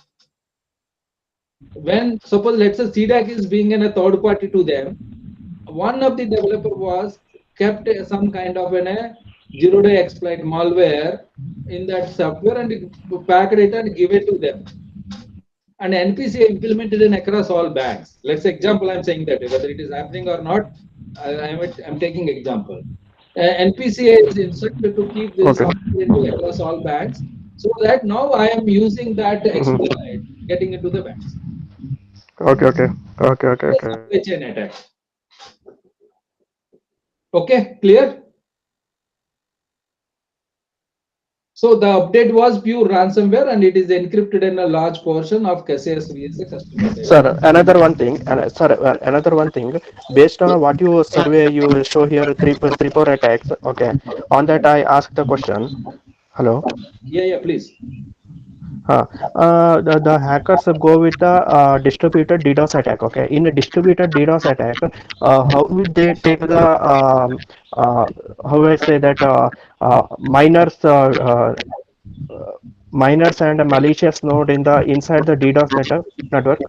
When suppose let's say CDAC is being in a third party to them, one of the developer was kept some kind of an a zero-day exploit malware in that software and packed it and give it to them. And NPCA implemented it across all banks. Let's say example, I'm saying that whether it is happening or not, I'm taking example. NPCA is instructed to keep this Okay. software into across all banks, so that now I am using that Mhm. exploit getting into the banks. Okay. Okay. Okay. Okay. The Okay. supply chain attack. Okay, clear? So the update was pure ransomware and it is encrypted in a large portion of Cassius VSA customer data. Sir, another one thing, and sir, another one thing. Based on what you survey, you show here three four attacks. Okay. On that, I asked the question. Hello. Yeah, yeah, please. The hackers go with the distributed DDoS attack. Okay, in a distributed DDoS attack, how will they take the how will I say that miners miners and a malicious node in the inside the DDoS network?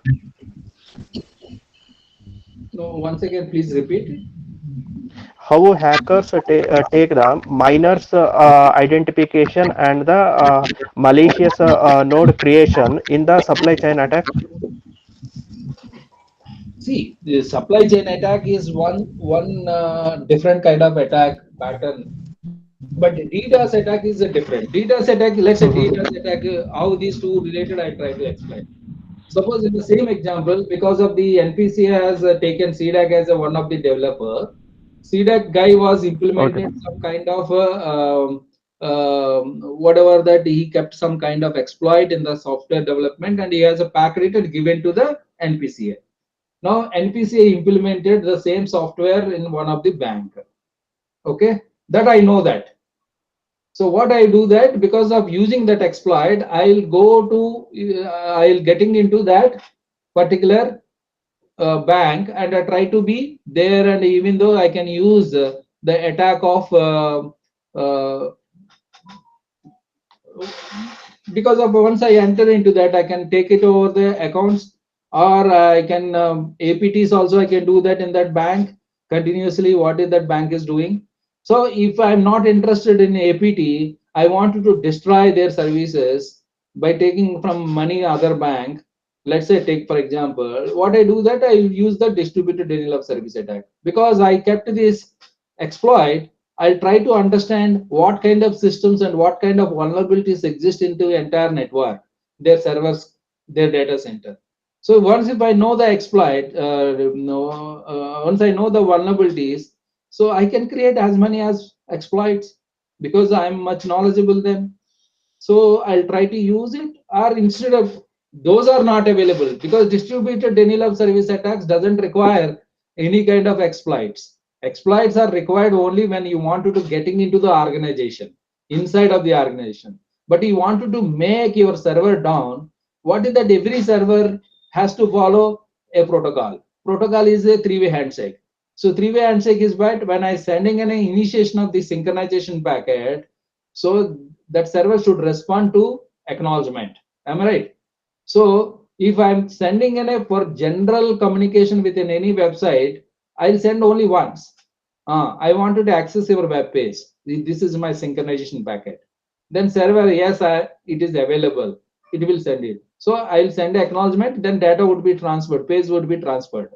No, once again, please repeat it. How hackers take the miners identification and the malicious node creation in the supply chain attack? See, the supply chain attack is one different kind of attack pattern, but DDoS attack is a different. DDoS attack, let's say DDoS attack, how these two related, I try to explain. Suppose in the same example, because of the NPC has taken CDAC as a, one of the developer, CDAC guy was Okay. implemented some kind of whatever that he kept some kind of exploit in the software development and he has a pack rated given to the NPCA. Now NPCA implemented the same software in one of the bank. Okay, that I know that. So what I do that because of using that exploit, I'll go to I'll getting into that particular bank and I try to be there. And even though I can use the attack of uh, because of once I enter into that, I can take it over the accounts, or I can APTs also. I can do that in that bank continuously. What is that bank is doing? So if I'm not interested in APT, I wanted to destroy their services by taking from money other bank. Let's say take for example, what I do that I use the distributed denial of service attack because I kept this exploit. I'll try to understand what kind of systems and what kind of vulnerabilities exist into the entire network, their servers, their data center. So once if I know the exploit, once I know the vulnerabilities, so I can create as many as exploits because I'm much knowledgeable then. So I'll try to use it, or instead of those are not available because distributed denial of service attacks doesn't require any kind of exploits. Exploits are required only when you wanted to getting into the organization, inside of the organization. But you wanted to make your server down. What is that? Every server has to follow a protocol. Protocol is a three-way handshake. So three-way handshake is what when I sending an initiation of the synchronization packet, so that server should respond to acknowledgement. Am I right? So if I'm sending in a for general communication within any website, I'll send only once. I wanted to access your web page. This is my synchronization packet. Then server, yes, it is available. It will send it. So I'll send acknowledgement. Then data would be transferred. Page would be transferred.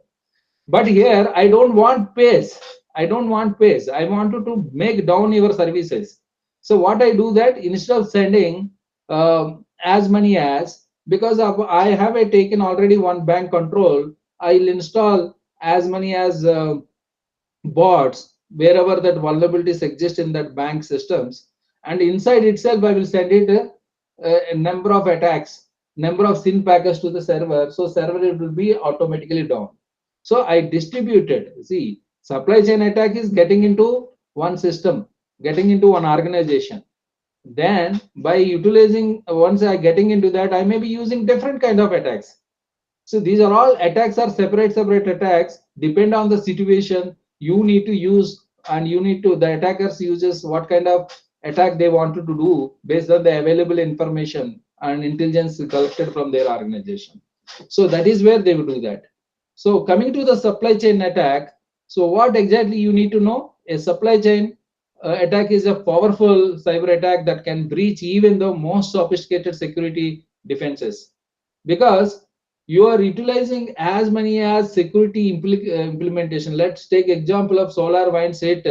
But here I don't want pace. I don't want pace. I wanted to make down your services. So what I do that instead of sending as many as because of I have a taken already one bank control, I'll install as many as bots wherever that vulnerabilities exist in that bank systems, and inside itself I will send it a number of attacks, number of SYN packets to the server, so server it will be automatically down. So I distributed. See, supply chain attack is getting into one system, getting into one organization. Then by utilizing once I getting into that, I may be using different kind of attacks. So these are all attacks are separate attacks depend on the situation you need to use, and you need to the attackers uses what kind of attack they wanted to do based on the available information and intelligence collected from their organization. So that is where they will do that. So coming to the supply chain attack, so what exactly you need to know? A supply chain attack is a powerful cyber attack that can breach even the most sophisticated security defenses, because you are utilizing as many as security implementation. Let's take example of solar wind set,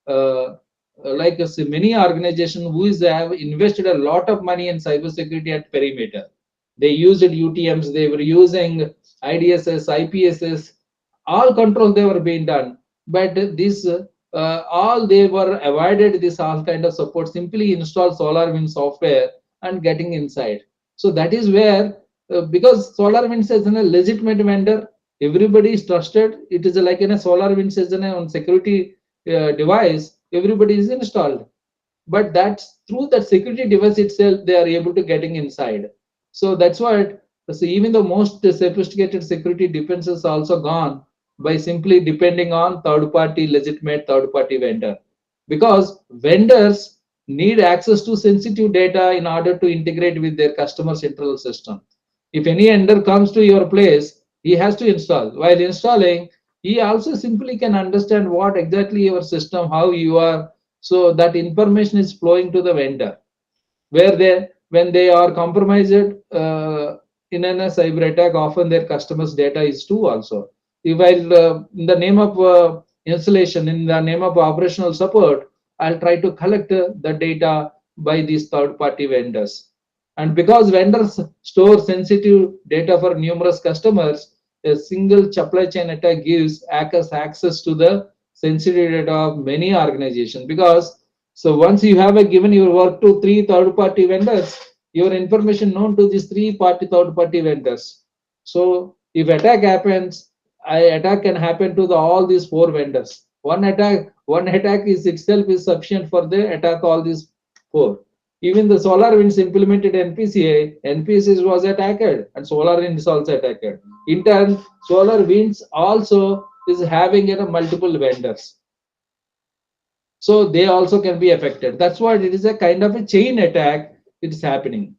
like many organizations who have invested a lot of money in cybersecurity at perimeter. They used UTMs, they were using IDSS, IPSS, all controls they were being done. But this all they were avoided this all kind of support. Simply install SolarWinds software and getting inside. So that is where because SolarWinds is a legitimate vendor, everybody is trusted. It is like in a SolarWinds is on security device, everybody is installed, but that's through that security device itself they are able to getting inside. So that's why, so even the most sophisticated security defenses also gone by simply depending on third party legitimate third party vendor, because vendors need access to sensitive data in order to integrate with their customer central system. If any vendor comes to your place, he has to install. While installing, he also simply can understand what exactly your system, how you are, so that information is flowing to the vendor, where they, when they are compromised in a cyber attack, often their customers data is too also. If I'll in the name of installation, in the name of operational support, I'll try to collect the data by these third party vendors. And because vendors store sensitive data for numerous customers, a single supply chain attack gives hackers access to the sensitive data of many organizations. Because so once you have given your work to three third-party vendors, your information known to these three-party third-party vendors. So if attack happens, attack can happen to all these four vendors. One attack is itself is sufficient for the attack all these four. Even the SolarWinds implemented NPCA, NPCs was attacked and SolarWinds is also attacked. In turn, SolarWinds also is having multiple vendors, so they also can be affected. That's why it is a kind of a chain attack. It is happening.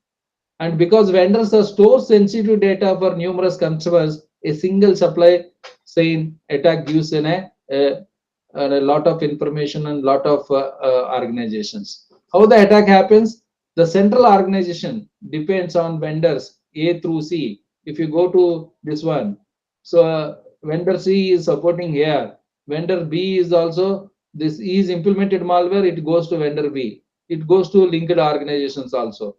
And because vendors are store sensitive data for numerous customers, a single supply chain attack gives a lot of information and lot of organizations. How the attack happens? The central organization depends on vendors A through C. If you go to this one, so vendor C is supporting here. Vendor B is also, this is implemented malware, it goes to vendor B. It goes to linked organizations also.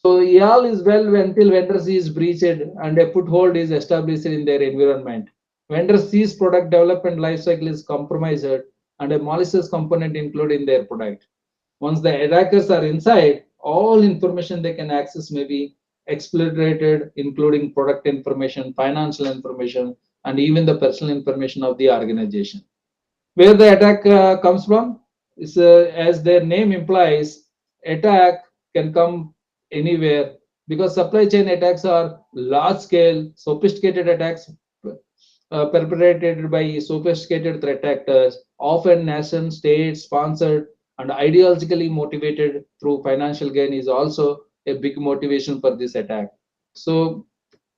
So all is well until vendor C is breached and a foothold is established in their environment. Vendor C's product development lifecycle is compromised and a malicious component included in their product. Once the attackers are inside, all information they can access may be exploited, including product information, financial information, and even the personal information of the organization. Where the attack comes from is, as their name implies, attack can come anywhere, because supply chain attacks are large scale sophisticated attacks perpetrated by sophisticated threat actors, often nation state sponsored and ideologically motivated through financial gain is also a big motivation for this attack. So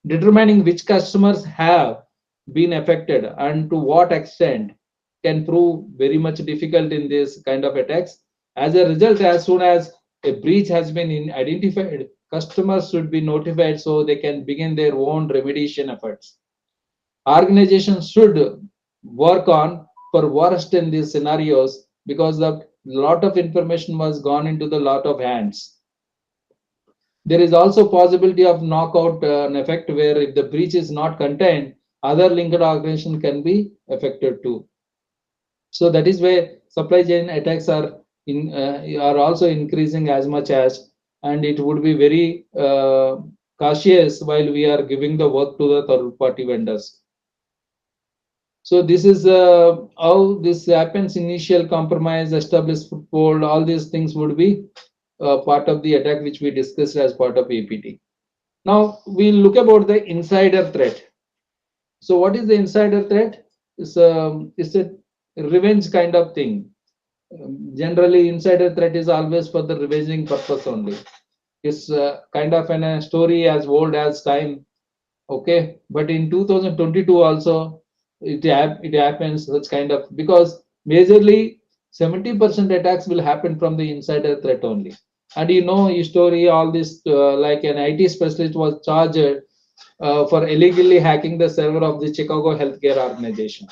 determining which customers have been affected and to what extent can prove very much difficult in this kind of attacks. As a result, as soon as a breach has been identified, customers should be notified so they can begin their own remediation efforts. Organizations should work on for worst in these scenarios, because a lot of information was gone into the lot of hands. There is also possibility of knockout an effect where if the breach is not contained, other linked organization can be affected too. So that is why supply chain attacks are also increasing as much as, and it would be very cautious while we are giving the work to the third party vendors. So this is how this happens. Initial compromise, established foothold, all these things would be part of the attack which we discussed as part of APT. Now we'll look about the insider threat. So what is the insider threat? It's a revenge kind of thing. Generally, insider threat is always for the revenging purpose only. It's kind of a story as old as time. Okay, but in 2022 also it happens such kind of, because majorly 70% attacks will happen from the insider threat only. And you know his story, all this like an IT specialist was charged for illegally hacking the server of the Chicago healthcare organization.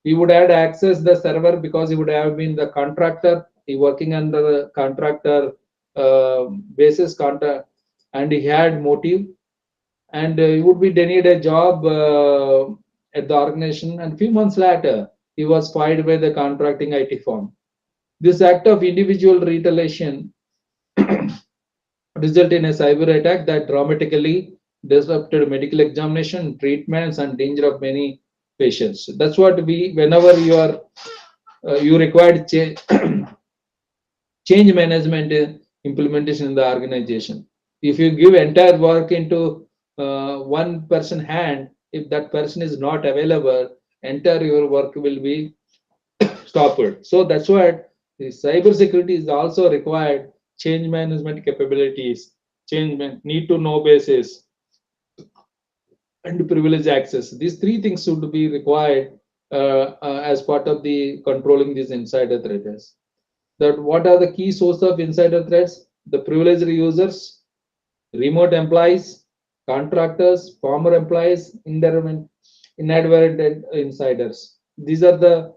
He would have access the server because he would have been the contractor, he working under the contractor basis contract, and he had motive, and he would be denied a job at the organization, and few months later he was fired by the contracting IT firm. This act of individual retaliation result in a cyber attack that dramatically disrupted medical examination, treatments, and danger of many patients. That's what we, whenever you are you required change management implementation in the organization. If you give entire work into one person hand, if that person is not available, entire your work will be stopped. So that's what the cyber security is also required. Change management capabilities, need to know basis, and privilege access. These three things should be required as part of the controlling these insider threats. That what are the key source of insider threats? The privileged users, remote employees, contractors, former employees, inadvertent insiders. These are the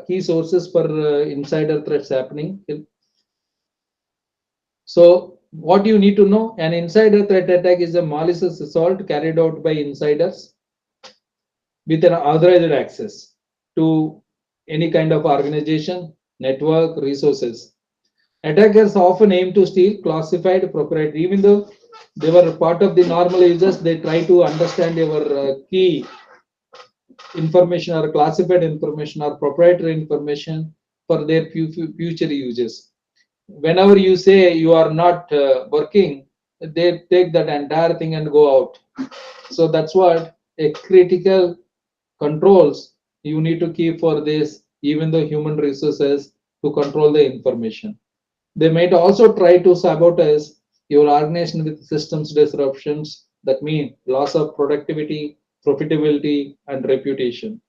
key sources for insider threats happening. So what you need to know, an insider threat attack is a malicious assault carried out by insiders with an authorized access to any kind of organization, network, resources. Attackers often aim to steal classified proprietary, even though they were part of the normal users, they try to understand your key information or classified information or proprietary information for their future uses. Whenever you say you are not working, they take that entire thing and go out. So that's what a critical controls you need to keep for this, even though human resources to control the information. They might also try to sabotage your organization with systems disruptions that mean loss of productivity, profitability, and reputation.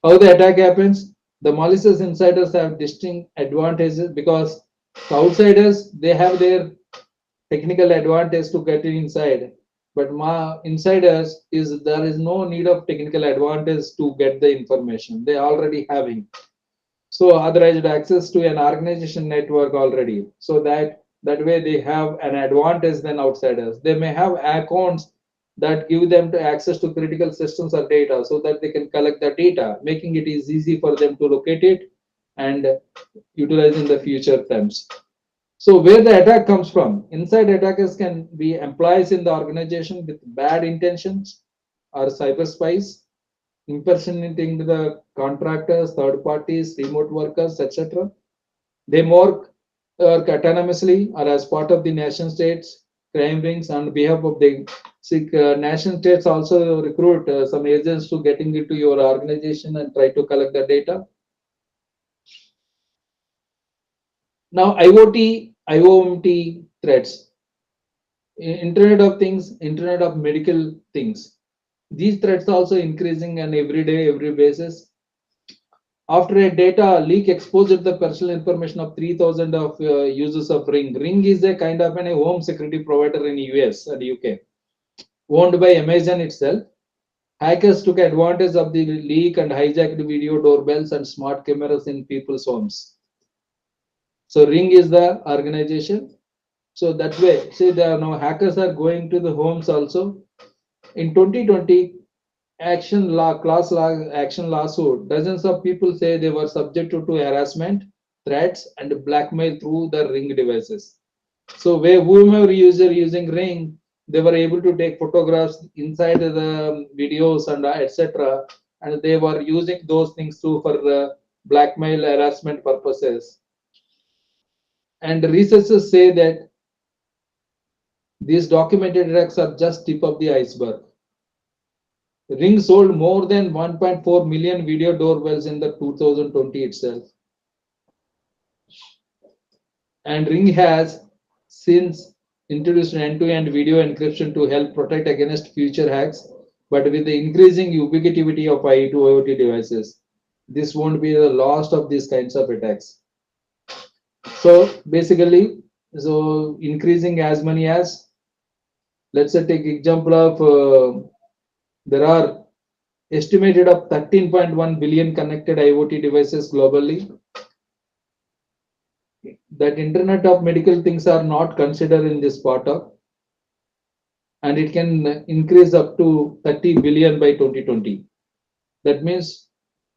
How the attack happens? The malicious insiders have distinct advantages because the outsiders they have their technical advantage to get inside, but insiders is there is no need of technical advantage to get the information. They already having so authorized access to an organization network already, so that way they have an advantage than outsiders. They may have accounts that give them to access to critical systems or data so that they can collect the data, making it is easy for them to locate it and utilize in the future terms. So where the attack comes from, inside attackers can be employees in the organization with bad intentions or cyber spies impersonating the contractors, third parties, remote workers, etc. They work autonomously or as part of the nation states, crime rings on behalf of the nation states also recruit some agents to getting into your organization and try to collect the data. Now IoT, IoMT threats, Internet of Things, Internet of Medical Things. These threats also increasing on every day, every basis. After a data leak exposed the personal information of 3,000 of users of Ring. Ring is a kind of a home security provider in US and UK, owned by Amazon itself. Hackers took advantage of the leak and hijacked video doorbells and smart cameras in people's homes. So Ring is the organization. So that way, see, there are now hackers are going to the homes also. In 2020, class law action lawsuit, dozens of people say they were subjected to harassment, threats, and blackmail through the Ring devices. So where whomever user using Ring, they were able to take photographs inside the videos and etc. And they were using those things too for blackmail harassment purposes. And researchers say that these documented attacks are just tip of the iceberg. Ring sold more than 1.4 million video doorbells in the 2020 itself. And Ring has since introduced end-to-end video encryption to help protect against future hacks. But with the increasing ubiquity of IoT devices, this won't be the last of these kinds of attacks. So basically, so increasing as many as, let's say take example of there are estimated of 13.1 billion connected IoT devices globally. That Internet of Medical Things are not considered in this part of, and it can increase up to 30 billion by 2020. That means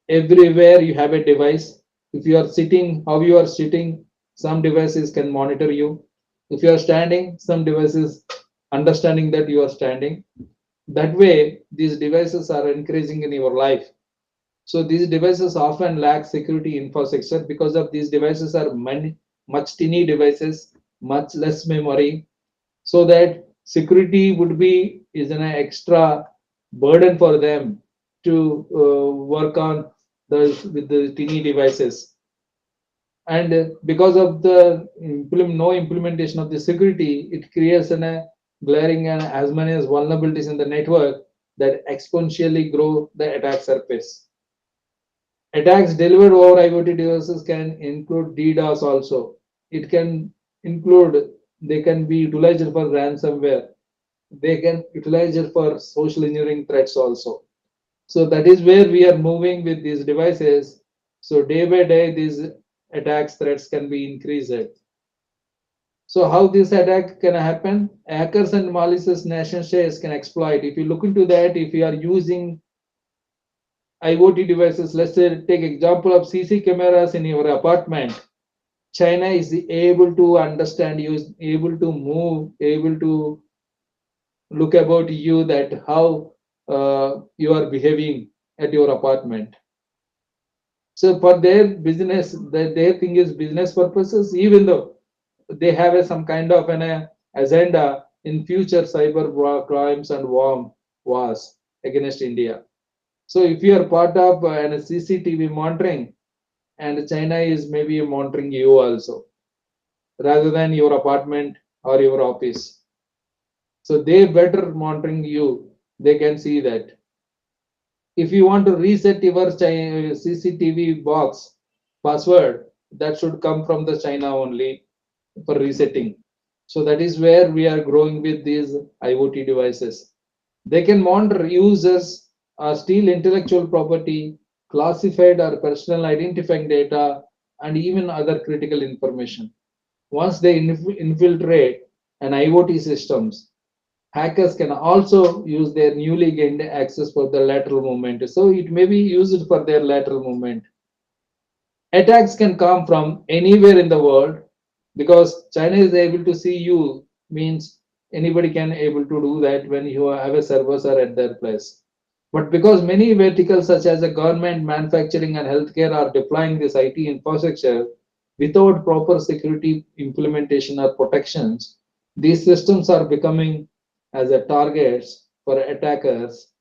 everywhere you have a device. If you are sitting, how you are sitting, some devices can monitor you. If you are standing, some devices understanding that you are standing. That way, these devices are increasing in your life. So these devices often lack security infrastructure because of these devices are much tiny devices, much less memory, so that security would be is an extra burden for them to work on the with the tiny devices. And because of the no implementation of the security, it creates a glaring and as many as vulnerabilities in the network that exponentially grow the attack surface. Attacks delivered over IoT devices can include DDoS also. It can include, they can be utilized for ransomware. They can utilize it for social engineering threats also. So that is where we are moving with these devices. So day by day, these attacks threats can be increased. So how this attack can happen? Hackers and malicious nation states can exploit. If you look into that, if you are using IoT devices, let's say take example of CC cameras in your apartment. China is able to understand you, able to move, able to look about you that how you are behaving at your apartment. So for their business, their thing is business purposes, even though they have some kind of an agenda in future cyber crimes and wars against India. So if you are part of an CCTV monitoring, and China is maybe monitoring you also, rather than your apartment or your office. So they better monitoring you. They can see that. If you want to reset your CCTV box password, that should come from the China only for resetting. So that is where we are growing with these IoT devices. They can monitor users, steal intellectual property, classified or personal identifying data, and even other critical information. Once they infiltrate an IoT systems, hackers can also use their newly gained access for the lateral movement. So it may be used for their lateral movement. Attacks can come from anywhere in the world because China is able to see you means anybody can able to do that when you have a servers are at their place. But because many verticals such as the government, manufacturing, and healthcare are deploying this IT infrastructure without proper security implementation or protections, these systems are becoming as a targets for attackers.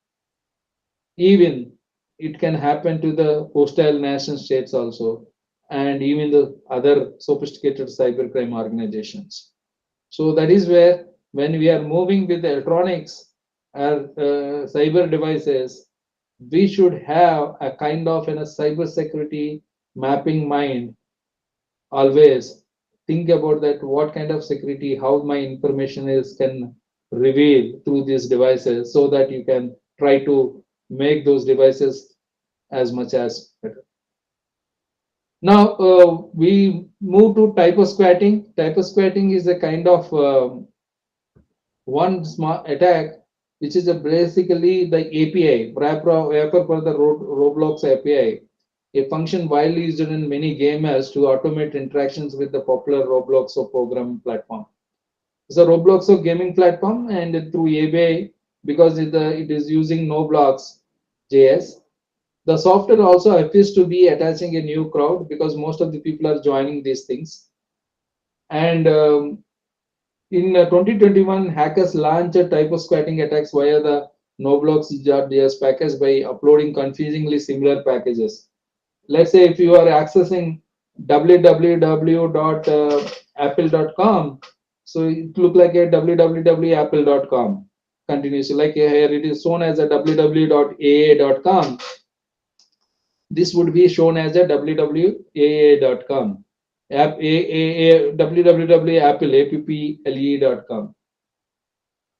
Even it can happen to the hostile nation states also, and even the other sophisticated cybercrime organizations. So that is where when we are moving with the electronics or cyber devices, we should have a kind of a cyber security mapping mind always. Think about that what kind of security, how my information is can reveal through these devices so that you can try to make those devices as much as better. Now we move to typo squatting. Typo squatting is a kind of one smart attack, which is basically the API, wrapper for the Roblox API, a function widely used in many gamers to automate interactions with the popular Roblox programming platform. It's a Roblox gaming platform, and through API, because it is using NoBlocks JS, the software also appears to be attaching a new crowd because most of the people are joining these things. And in 2021, hackers launched typo squatting attacks via the noblogs.js package by uploading confusingly similar packages. Let's say if you are accessing www.apple.com, So it look like a www.apple.com continuously. Like here it is shown as a www.aa.com. This would be shown as a www.aa.com. www.apple.com.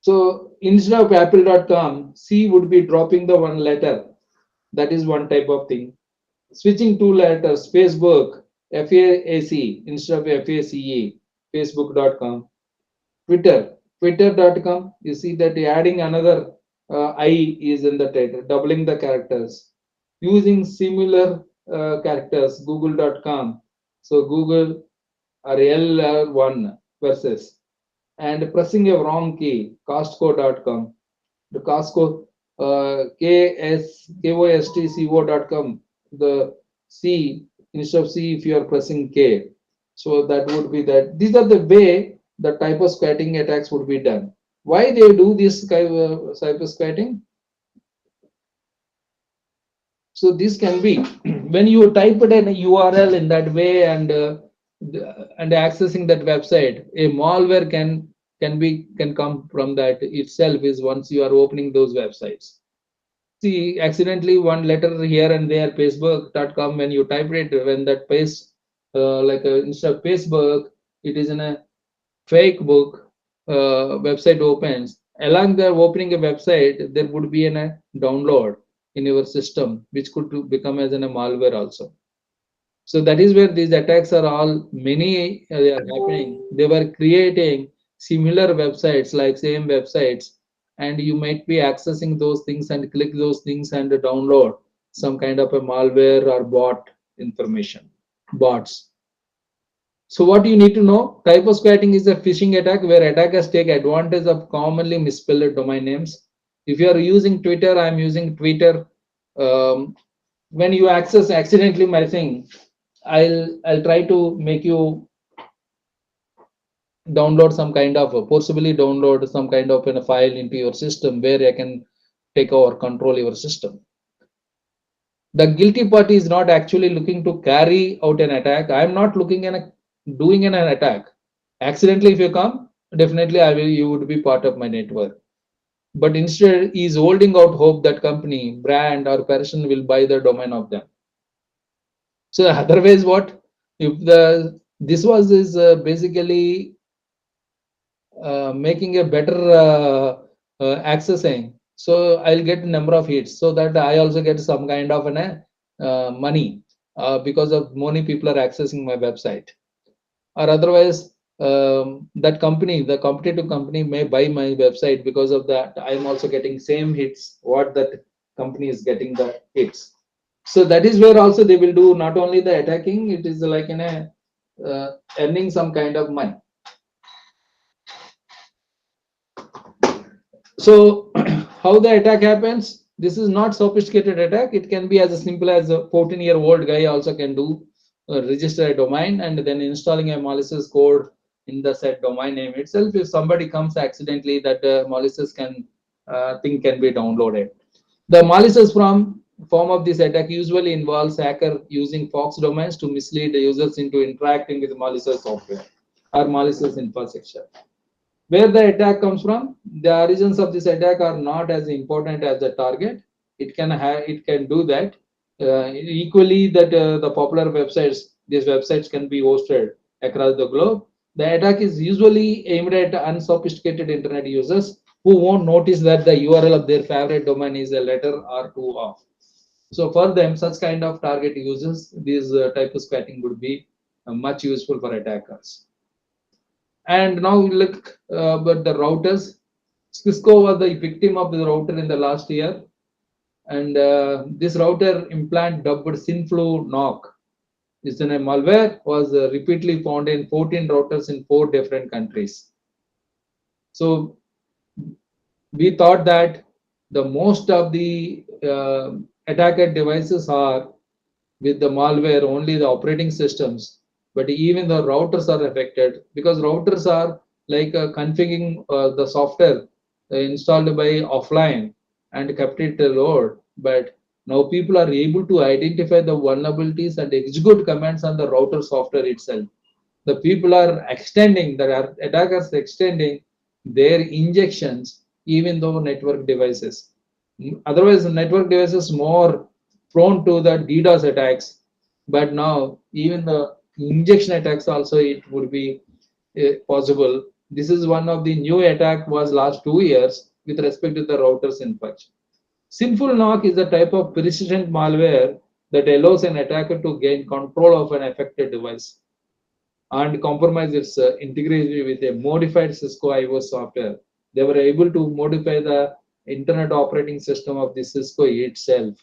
So instead of apple.com, C would be dropping the one letter. That is one type of thing. Switching two letters, Facebook, FAAC instead of FACE, Facebook.com. Twitter, Twitter.com. You see that adding another I is in the title, doubling the characters. Using similar characters, Google.com. So Google or L1 versus, and pressing a wrong key, Costco.com. The Costco, KOSTCO.com, the C instead of C if you are pressing K. So that would be that. These are the way the typo squatting attacks would be done. Why they do this kind of cyber squatting? So this can be when you type it in a URL in that way and accessing that website, a malware can come from that itself is once you are opening those websites. See, accidentally one letter here and there, Facebook.com, when you type it, when that page, instead of Facebook, it is in a fake book website opens. Along the opening a website, there would be a download in your system, which could become as a malware also. So that is where these attacks are all many they are happening. They were creating similar websites like same websites, and you might be accessing those things and click those things and download some kind of a malware or bot information, bots. So what you need to know, typo squatting is a phishing attack where attackers take advantage of commonly misspelled domain names. If you are using Twitter, I'm using Twitter. When you access accidentally my thing, I'll try to make you download some kind of possibly download some kind of a file into your system where I can take over control your system. The guilty party is not actually looking to carry out an attack. I'm not looking at doing an attack. Accidentally, if you come, definitely I will. You would be part of my network. But instead, he is holding out hope that company, brand, or person will buy the domain of them. So otherwise, what if the this was is basically making a better accessing. So I'll get number of hits so that I also get some kind of an money because of many people are accessing my website. Or otherwise, that company, the competitive company may buy my website because of that. I'm also getting same hits what that company is getting the hits. So that is where also they will do not only the attacking, it is like in a earning some kind of money. So how the attack happens? This is not sophisticated attack. It can be as simple as a 14-year-old guy also can do register a domain and then installing a malicious code in the said domain name itself. If somebody comes accidentally, that malicious thing can be downloaded. The malicious form of this attack usually involves hacker using Fox domains to mislead the users into interacting with malicious software or malicious infrastructure. Where the attack comes from, the origins of this attack are not as important as the target. It can do that equally that the popular websites, these websites can be hosted across the globe. The attack is usually aimed at unsophisticated internet users who won't notice that the URL of their favorite domain is a letter or two off. So for them, such kind of target users, this type of squatting would be much useful for attackers. And now look, but the routers, Cisco was the victim of the router in the last year, and this router implant dubbed Sinflu knock is in a malware was repeatedly found in 14 routers in 4 different countries. So we thought that the most of the attacker devices are with the malware only the operating systems, but even the routers are affected because routers are like configuring the software installed by offline and kept it load. But now people are able to identify the vulnerabilities and execute commands on the router software itself. The people are extending, the attackers extending their injections even though network devices. Otherwise, network devices more prone to the DDoS attacks, but now even the injection attacks also it would be possible. This is one of the new attack was last 2 years with respect to the routers infection. Sinful knock is a type of persistent malware that allows an attacker to gain control of an affected device and compromise its integrity with a modified Cisco IO software. They were able to modify the internet operating system of the Cisco itself.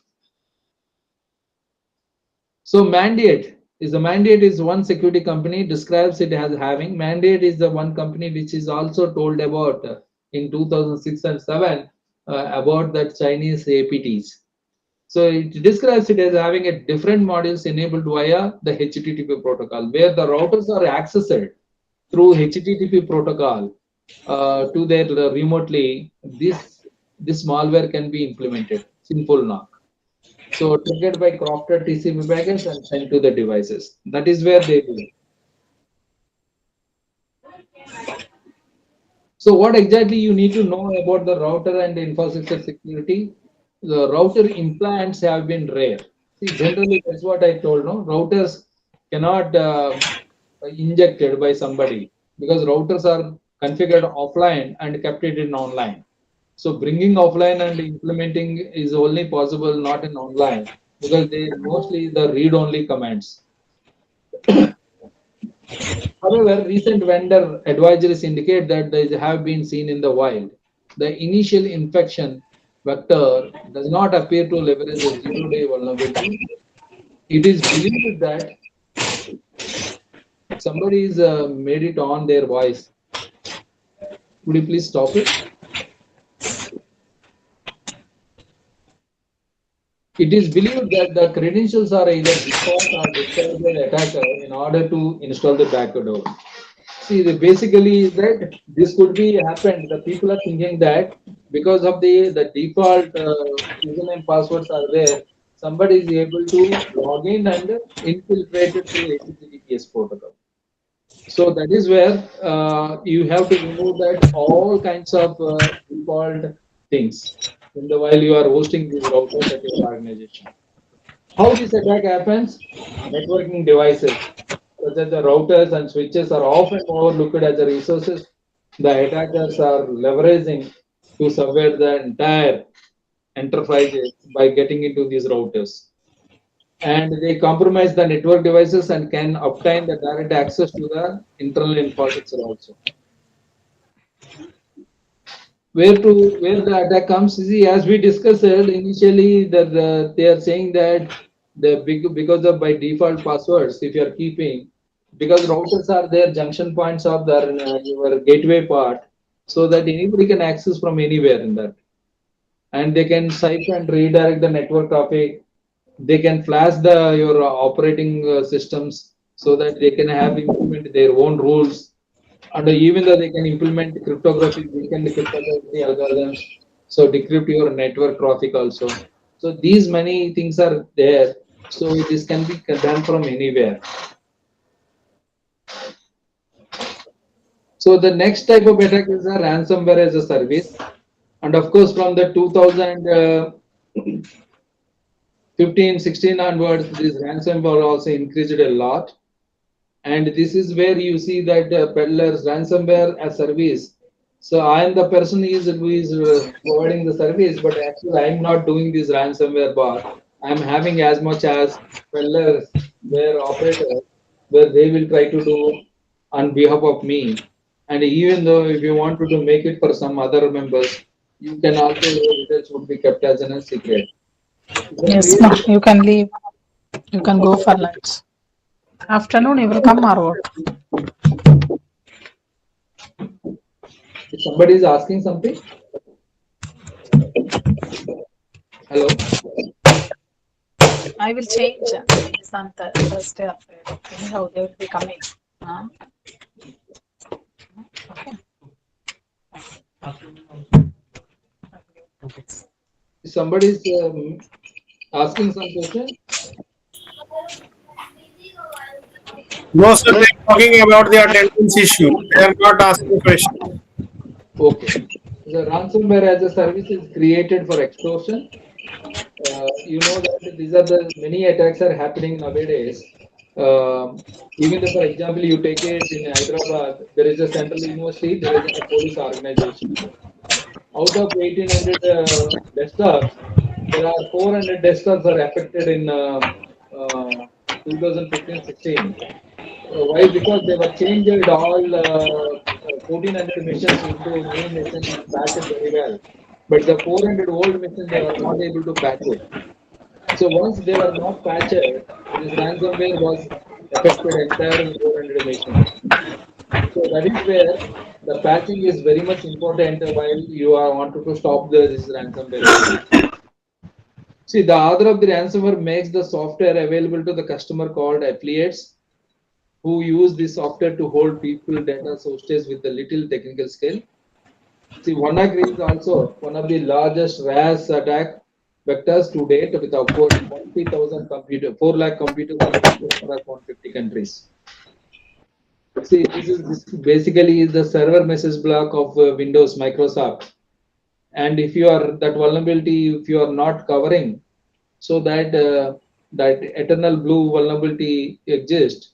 So mandate is one security company describes it as having. Mandate is the one company which is also told about in 2006 and 7 about that Chinese APTs. So it describes it as having a different modules enabled via the HTTP protocol, where the routers are accessed through HTTP protocol to their remotely. This malware can be implemented. Simple knock. So triggered by crafted TCP packets and sent to the devices. That is where they do. So what exactly you need to know about the router and the infrastructure security? The router implants have been rare. See, generally that's what I told. No, routers cannot injected by somebody because routers are configured offline and kept it in online. So bringing offline and implementing is only possible not in online because they mostly the read-only commands. However, recent vendor advisories indicate that they have been seen in the wild. The initial infection vector does not appear to leverage a zero-day vulnerability. It is believed that somebody is made it on their voice. Could you please stop it? It is believed that the credentials are either default or discovered by the attacker in order to install the backdoor. See, basically is that this could be happened. The people are thinking that because of the default username passwords are there, somebody is able to log in and infiltrate it through HTTPS protocol. So that is where you have to remove that all kinds of default things in the while you are hosting these routers at your organization. How this attack happens? Networking devices such as the routers and switches are often overlooked as the resources the attackers are leveraging to subvert the entire enterprises by getting into these routers. And they compromise the network devices and can obtain the direct access to the internal infrastructure also. Where the attack comes, see, as we discussed initially, that they are saying that because of by default passwords, if you are keeping, because routers are their junction points of the your gateway part, so that anybody can access from anywhere in that, and they can siphon and redirect the network traffic. They can flash the your operating systems so that they can have implement their own rules, and even though they can implement cryptography, weekend cryptography algorithms, so decrypt your network traffic also. So these many things are there. So this can be done from anywhere. So the next type of attack is a ransomware as a service, and of course from the 2015, 16 onwards, this ransomware also increased a lot. And this is where you see that peddlers ransomware as service. So I am the person who is providing the service, but actually I am not doing this ransomware bar. I am having as much as peddlers, their operators, where they will try to do on behalf of me. And even though if you wanted to make it for some other members, you can also details would be kept as a secret. Then Yes, ma. You can leave. You can go for lunch. Afternoon, you will come or what? if somebody is asking something, hello. I will change. It's on Thursday or Friday. Anyhow, they will be coming. Okay. If somebody is asking some question, No, sir. talking about the attendance issue. They are not asking questions. Okay. The ransomware as a service is created for extortion. You know that these are the many attacks are happening nowadays. Even though, for example, you take it in Hyderabad, there is a central university, there is a police organization. Out of 1800 desktops, there are 400 desktops are affected in 2015-16. Why? Because they were changed all 1400 machines into new machines and patched very well. But the 400 old machines, they were not able to patch it. So once they were not patched, this ransomware was affected entire 400 machines. So that is where the patching is very much important while you are wanted to stop this ransomware attack. See, the author of the ransomware makes the software available to the customer called affiliates who use this software to hold people data sources with the little technical skill. See, WannaCry is also one of the largest RAS attack vectors to date with about 40,000 computers, 4 lakh computers across 150 countries. See, this basically is the server message block of Windows Microsoft. And if you are that vulnerability, if you are not covering, so that that eternal blue vulnerability exists,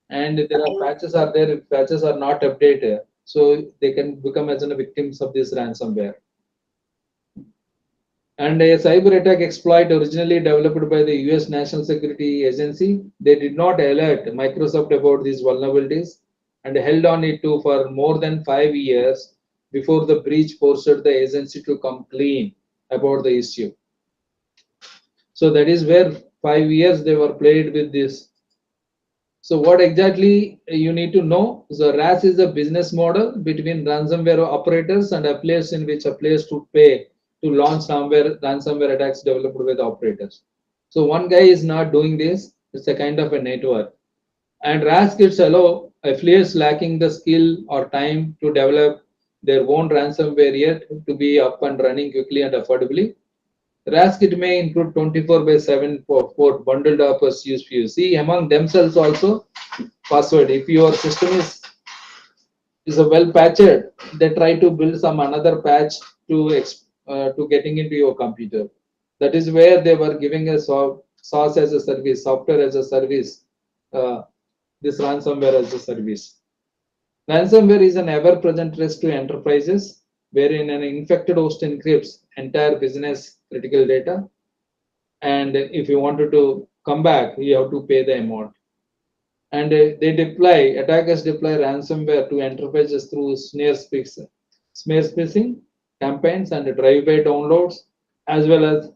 and there are patches are there. If patches are not updated, so they can become as victims of this ransomware. And a cyber attack exploit originally developed by the US National Security Agency, they did not alert Microsoft about these vulnerabilities and held on it to for more than 5 years before the breach forced the agency to come clean about the issue. So that is where 5 years they were played with this. So what exactly you need to know? So RAS is a business model between ransomware operators and affiliates in which affiliates to pay to launch ransomware attacks developed with operators. So one guy is not doing this. It's a kind of a network. And RAS kits allow affiliates lacking the skill or time to develop their own ransomware yet to be up and running quickly and affordably. RAS kit may include 24/7 for bundled up as use for you. See, among themselves also password. If your system is a well patched, they try to build some another patch to getting into your computer. That is where they were giving a source as a service, software as a service, uh, this ransomware as a service. Ransomware is an ever-present risk to enterprises, wherein an infected host encrypts entire business critical data. And if you wanted to come back, you have to pay the amount. And attackers deploy ransomware to enterprises through smear phishing campaigns and drive-by downloads, as well as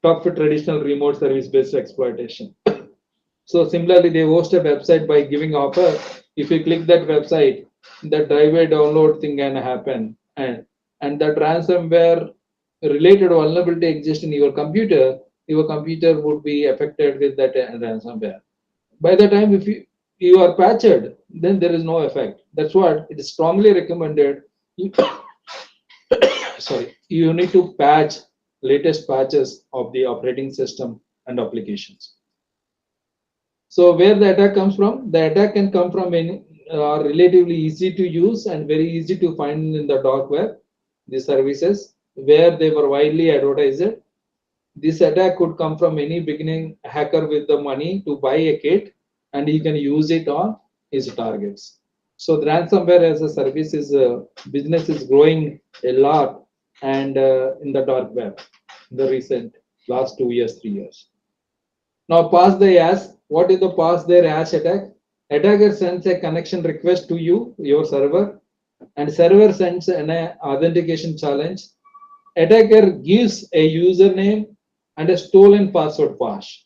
tough traditional remote service-based exploitation. So similarly, they host a website by giving offer. If you click that website, the drive-by download thing can happen, and that ransomware related vulnerability exists in your computer would be affected with that ransomware. By the time if you are patched, then there is no effect. That's what it is strongly recommended. Sorry, you need to patch latest patches of the operating system and applications. So where the attack comes from? The attack can come from any relatively easy to use and very easy to find in the dark web. The services where they were widely advertised. This attack could come from any beginning hacker with the money to buy a kit, and he can use it on his targets. So the ransomware as a service is business is growing a lot, and in the dark web, the recent last 2 years, 3 years. Now pass the hash. What is the pass the hash attack? Attacker sends a connection request to your server, and server sends an authentication challenge. Attacker gives a username and a stolen password pass.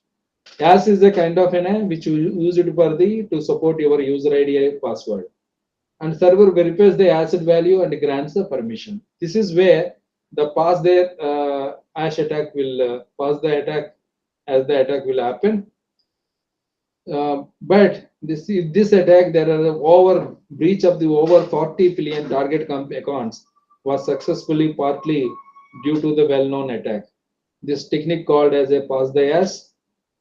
Hash is a kind of an which you use it for to support your user ID password. And server verifies the asset value and grants the permission. This is where the pass their hash attack will pass the attack as the attack will happen. But this attack, there are over breach of the over 40 billion target accounts was successfully partly due to the well-known attack. This technique called as a pass the hash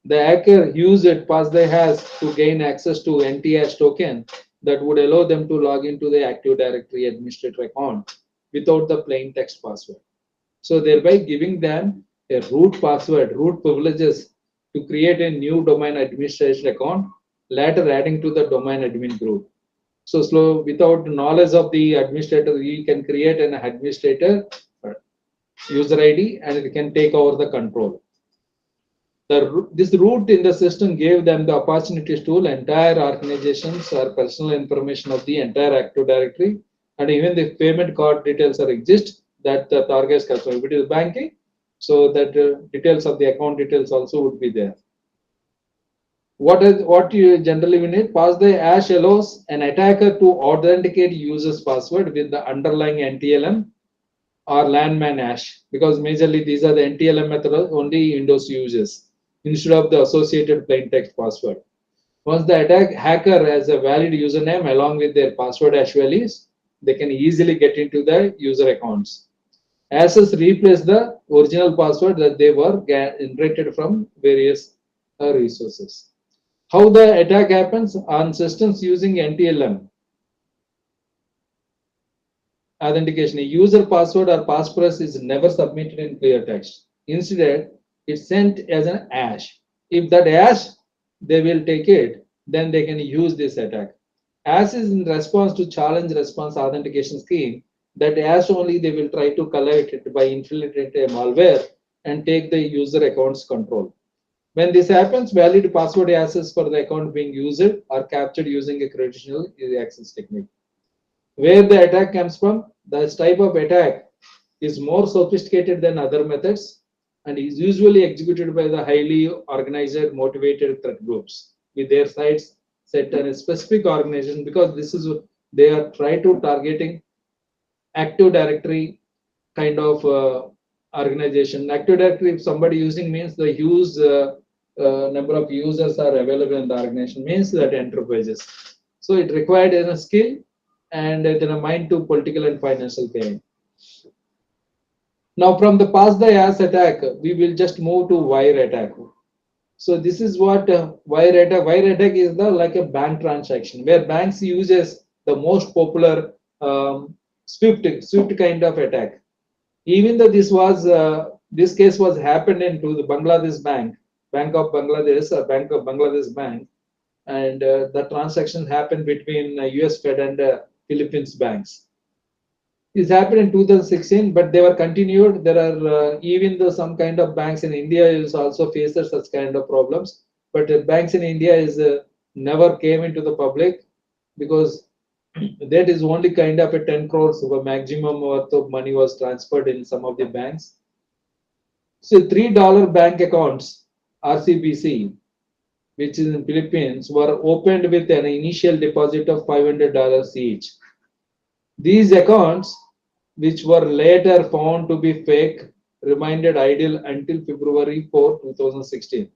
The hacker used pass the hash to gain access to NT-hash token that would allow them to log into the Active Directory administrator account without the plain text password. So thereby giving them a root password, root privileges to create a new domain administration account, later adding to the domain admin group. So without knowledge of the administrator, you can create an administrator user ID and it can take over the control. This root in the system gave them the opportunity to tool entire organizations or personal information of the entire Active Directory, and even the payment card details are exist that the target customer. If it is banking, so that details of the account details also would be there. What you generally need? Pass the hash allows an attacker to authenticate user's password with the underlying NTLM or landman hash, because majorly these are the NTLM method only Windows uses instead of the associated plain text password. Once the hacker has a valid username along with their password hash values, they can easily get into the user accounts. Hashes replace the original password that they were generated from various resources. How the attack happens on systems using NTLM authentication, a user password or passphrase is never submitted in clear text. Instead, it's sent as an hash. If that hash, they will take it, then they can use this attack. Hash is in response to challenge response authentication scheme. That hash only they will try to collect it by infiltrating a malware and take the user account's control. When this happens, valid password hashes for the account being used are captured using a credential access technique. Where the attack comes from, this type of attack is more sophisticated than other methods and is usually executed by the highly organized, motivated threat groups with their sights set on a specific organization, because this is they are trying to targeting Active Directory kind of organization. Active Directory, if somebody using means the huge number of users are available in the organization, means that enterprises. So it required a skill and then a mind to political and financial gain. Now from the pass the hash attack, we will just move to wire attack. So this is what wire attack. Wire attack is the like a bank transaction where banks uses the most popular Swift kind of attack. Even though this case was happened into the Bangladesh Bank, Bank of Bangladesh, Bank of Bangladesh Bank, and the transaction happened between US Fed and Philippines banks. This happened in 2016, but they were continued. There are even though some kind of banks in India is also faces such kind of problems, but banks in India is never came into the public because that is only kind of a 10 crores of a maximum worth of money was transferred in some of the banks. So $3 bank accounts, RCBC, which is in Philippines, were opened with an initial deposit of $500 each. These accounts, which were later found to be fake, remained idle until February 4, 2016.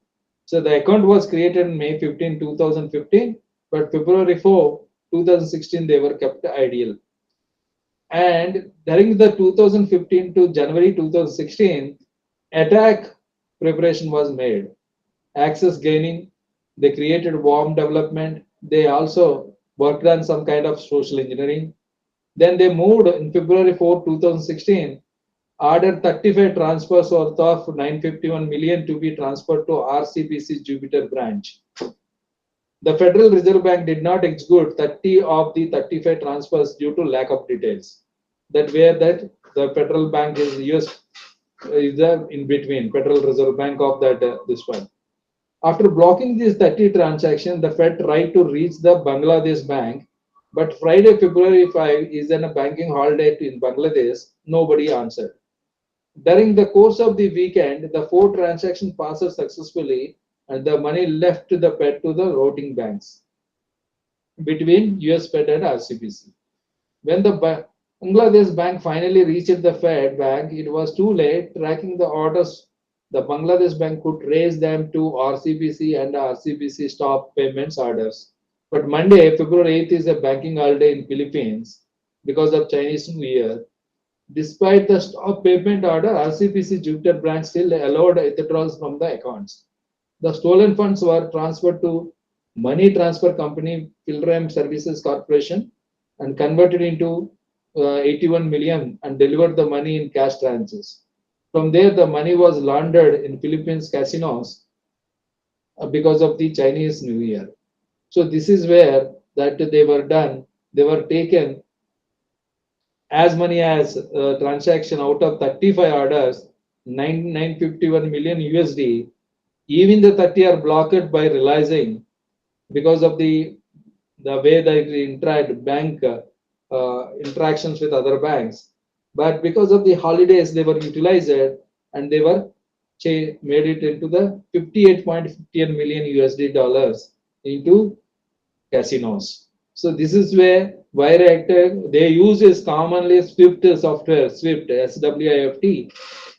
So the account was created in May 15, 2015, but February 4, 2016, they were kept idle. And during the 2015 to January 2016, attack preparation was made. Access gaining, they created warm development. They also worked on some kind of social engineering. Then they moved in February 4, 2016, ordered 35 transfers worth of 951 million to be transferred to RCBC Jupiter branch. The Federal Reserve Bank did not execute 30 of the 35 transfers due to lack of details. That where that the Federal Bank is US is in between Federal Reserve Bank of that this one. After blocking these 30 transactions, the Fed tried to reach the Bangladesh Bank, but Friday, February 5 is a banking holiday in Bangladesh. Nobody answered. During the course of the weekend, the 4 transactions passed successfully and the money left the Fed to the routing banks between US Fed and RCBC. When the Bangladesh Bank finally reached the Fed Bank, it was too late. Tracking the orders, the Bangladesh Bank could raise them to RCBC and RCBC stopped payments orders. But Monday, February 8th is a banking holiday in Philippines because of Chinese New Year. Despite the stop payment order, RCBC Jupiter branch still allowed withdrawals from the accounts. The stolen funds were transferred to money transfer company Pilgrim Services Corporation and converted into 81 million and delivered the money in cash tranches. From there, the money was laundered in Philippines casinos because of the Chinese New Year. So this is where that they were done. They were taken as many as transaction out of 35 orders, 951 million USD. Even the 30 are blocked by realizing because of the way they interact bank interactions with other banks. But because of the holidays, they were utilized and they were made it into the 58.15 million USD dollars into casinos. So this is where wire actor they use is commonly Swift software, Swift SWIFT,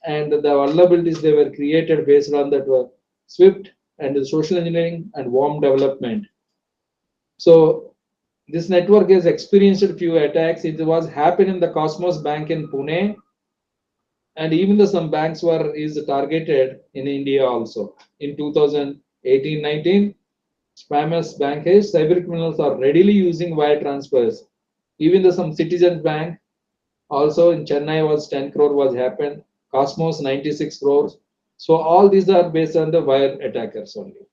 and the vulnerabilities they were created based on that were Swift and the social engineering and worm development. So this network has experienced a few attacks. It was happened in the Cosmos Bank in Pune, and even though some banks were is targeted in India also. In 2018-19, spammers bank is cyber criminals are readily using wire transfers. Even though some Citizen Bank also in Chennai was 10 crore was happened, Cosmos 96 crores. So all these are based on the wire attackers only.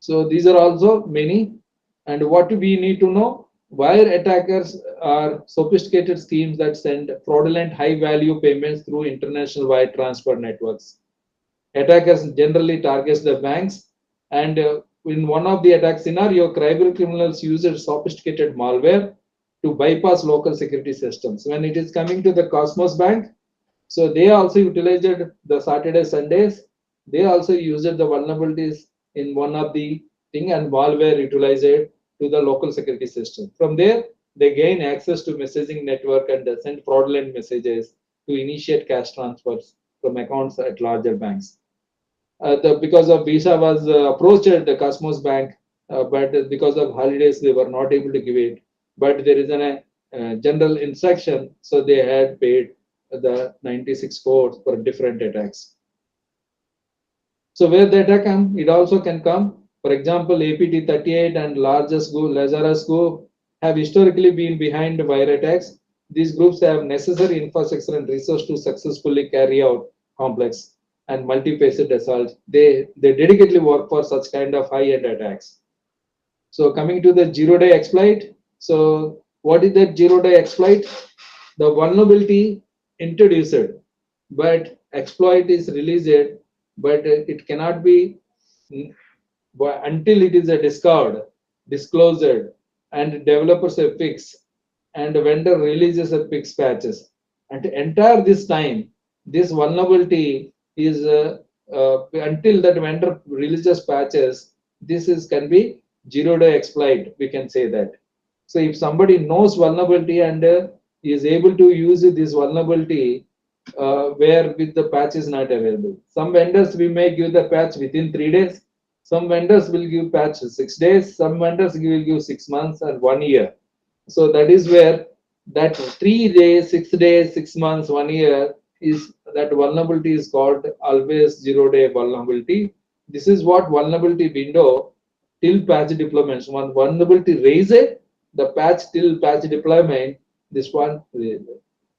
So these are also many. And what we need to know, wire attackers are sophisticated schemes that send fraudulent high value payments through international wire transfer networks. Attackers generally target the banks, and in one of the attack scenario, cyber criminals use sophisticated malware to bypass local security systems. When it is coming to the Cosmos Bank, so they also utilized the Saturday, Sundays. They also used the vulnerabilities in one of the thing and malware utilized to the local security system. From there, they gain access to messaging network and send fraudulent messages to initiate cash transfers from accounts at larger banks. Because of Visa was approached the Cosmos Bank, but because of holidays they were not able to give it. But there is a general instruction, so they had paid the 96 crores for different attacks. So where the attack come, it also can come. For example, APT38 and largest group, Lazarus group, have historically been behind wire attacks. These groups have necessary infrastructure and resource to successfully carry out complex and multi-facet assaults. They dedicatedly work for such kind of high-end attacks. So coming to the zero-day exploit. So what is that zero-day exploit? The vulnerability introduced, but exploit is released, but it cannot be until it is discovered, disclosed, and developers a fix, and the vendor releases a fix patches. And entire this time, this vulnerability is until that vendor releases patches, this is can be zero-day exploit. We can say that. So if somebody knows vulnerability and is able to use this vulnerability where with the patch is not available. Some vendors we may give the patch within 3 days. Some vendors will give patch 6 days. Some vendors will give 6 months and 1 year. So that is where that 3 days, 6 days, 6 months, 1 year is that vulnerability is called always zero-day vulnerability. This is what vulnerability window till patch deployments. One vulnerability raise it, the patch till patch deployment, this one.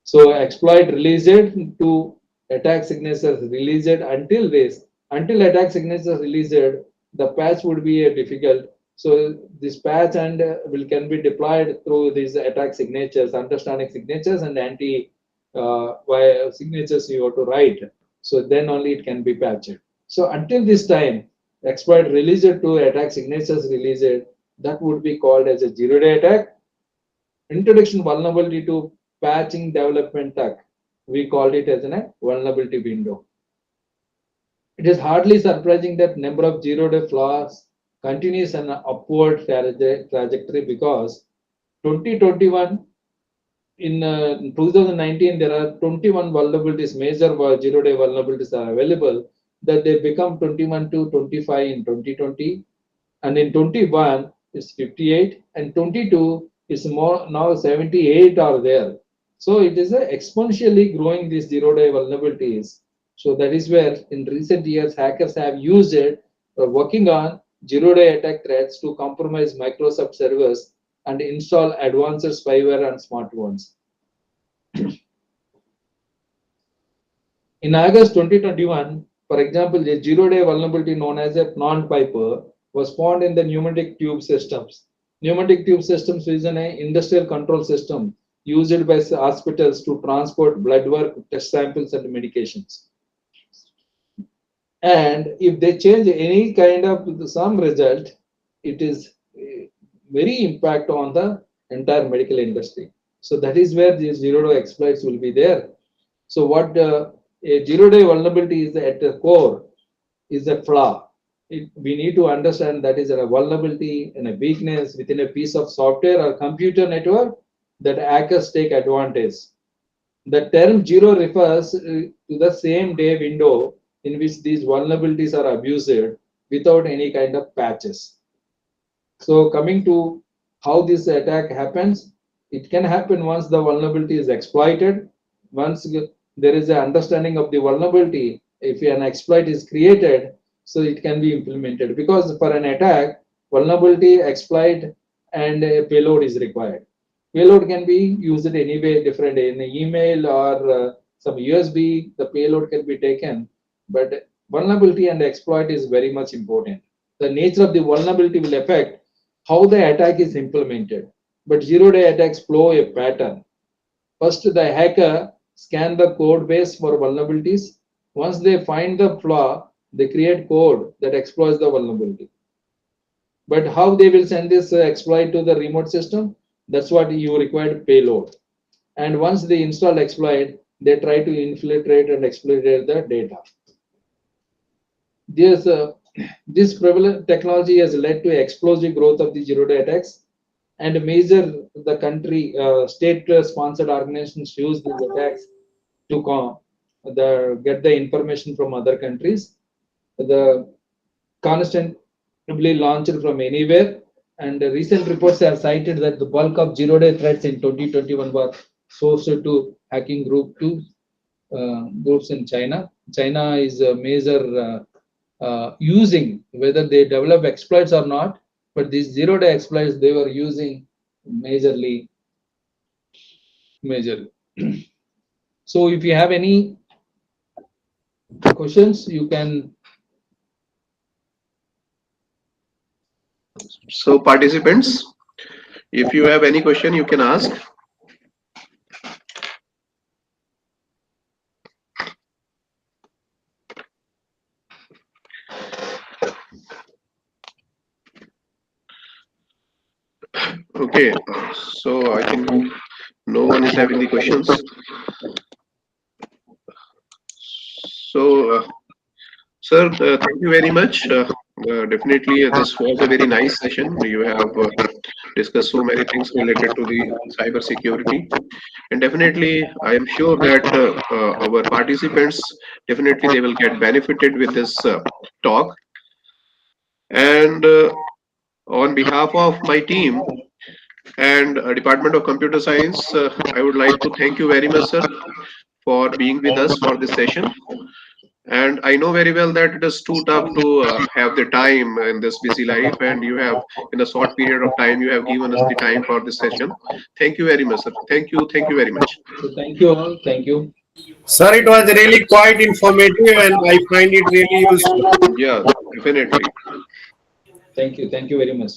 So exploit release it to attack signatures release it until this, until attack signatures release it, the patch would be difficult. So this patch and will can be deployed through these attack signatures, understanding signatures and anti signatures you have to write. So then only it can be patched. So until this time, exploit release it to attack signatures release it, that would be called as a zero-day attack. Introduction vulnerability to patching development tech, we called it as a vulnerability window. It is hardly surprising that number of zero-day flaws continues an upward trajectory because 2021 in 2019 there are 21 vulnerabilities, major zero-day vulnerabilities are available, that they become 21 to 25 in 2020, and in 21 it's 58, and 22 is more now 78 are there. So it is exponentially growing these zero-day vulnerabilities. So that is where in recent years hackers have used it working on zero-day attack threats to compromise Microsoft servers and install advanced spyware on smartphones. In August 2021, for example, a zero-day vulnerability known as a non-piper was found in the pneumatic tube systems. Pneumatic tube systems is an industrial control system used by hospitals to transport blood work, test samples, and medications. And if they change any kind of some result, it is very impact on the entire medical industry. So that is where these zero-day exploits will be there. So what a zero-day vulnerability is at the core is a flaw. We need to understand that is a vulnerability and a weakness within a piece of software or computer network that hackers take advantage. The term zero refers to the same day window in which these vulnerabilities are abused without any kind of patches. So coming to how this attack happens, it can happen once the vulnerability is exploited. Once there is an understanding of the vulnerability, if an exploit is created, so it can be implemented. Because for an attack, vulnerability, exploit, and a payload is required. Payload can be used any way different in email or some USB. The payload can be taken, but vulnerability and exploit is very much important. The nature of the vulnerability will affect how the attack is implemented. But zero-day attacks follow a pattern. First, the hacker scan the code base for vulnerabilities. Once they find the flaw, they create code that exploits the vulnerability. But how they will send this exploit to the remote system? That's what you require payload. And once they install exploit, they try to infiltrate and exploit the data. This prevalent technology has led to explosive growth of the zero-day attacks, and major the country state-sponsored organizations use these attacks to get the information from other countries. The constantly launched from anywhere, and recent reports have cited that the bulk of zero-day threats in 2021 were sourced to hacking groups in China. China is a major using, whether they develop exploits or not, but these zero-day exploits they were using majorly. So if you have any questions, you can. So participants, if you have any question, you can ask. Okay, so I think no one is having the questions. So, sir, thank you very much. Definitely, this was a very nice session. You have discussed so many things related to the cyber security, and definitely, I am sure that our participants definitely they will get benefited with this talk. And on behalf of my team and Department of Computer Science, I would like to thank you very much, sir, for being with us for this session. And I know very well that it is too tough to have the time in this busy life, and you have, in a short period of time, you have given us the time for this session. Thank you very much, sir. Thank you very much. So thank you all. Thank you. Sir, it was really quite informative and I find it really useful. Yeah, definitely. Thank you. Thank you very much.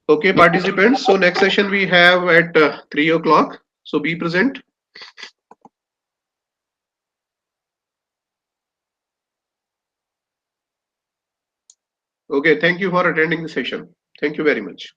Okay, participants. So next session we have at 3 o'clock. So be present. Okay, thank you for attending the session. Thank you very much.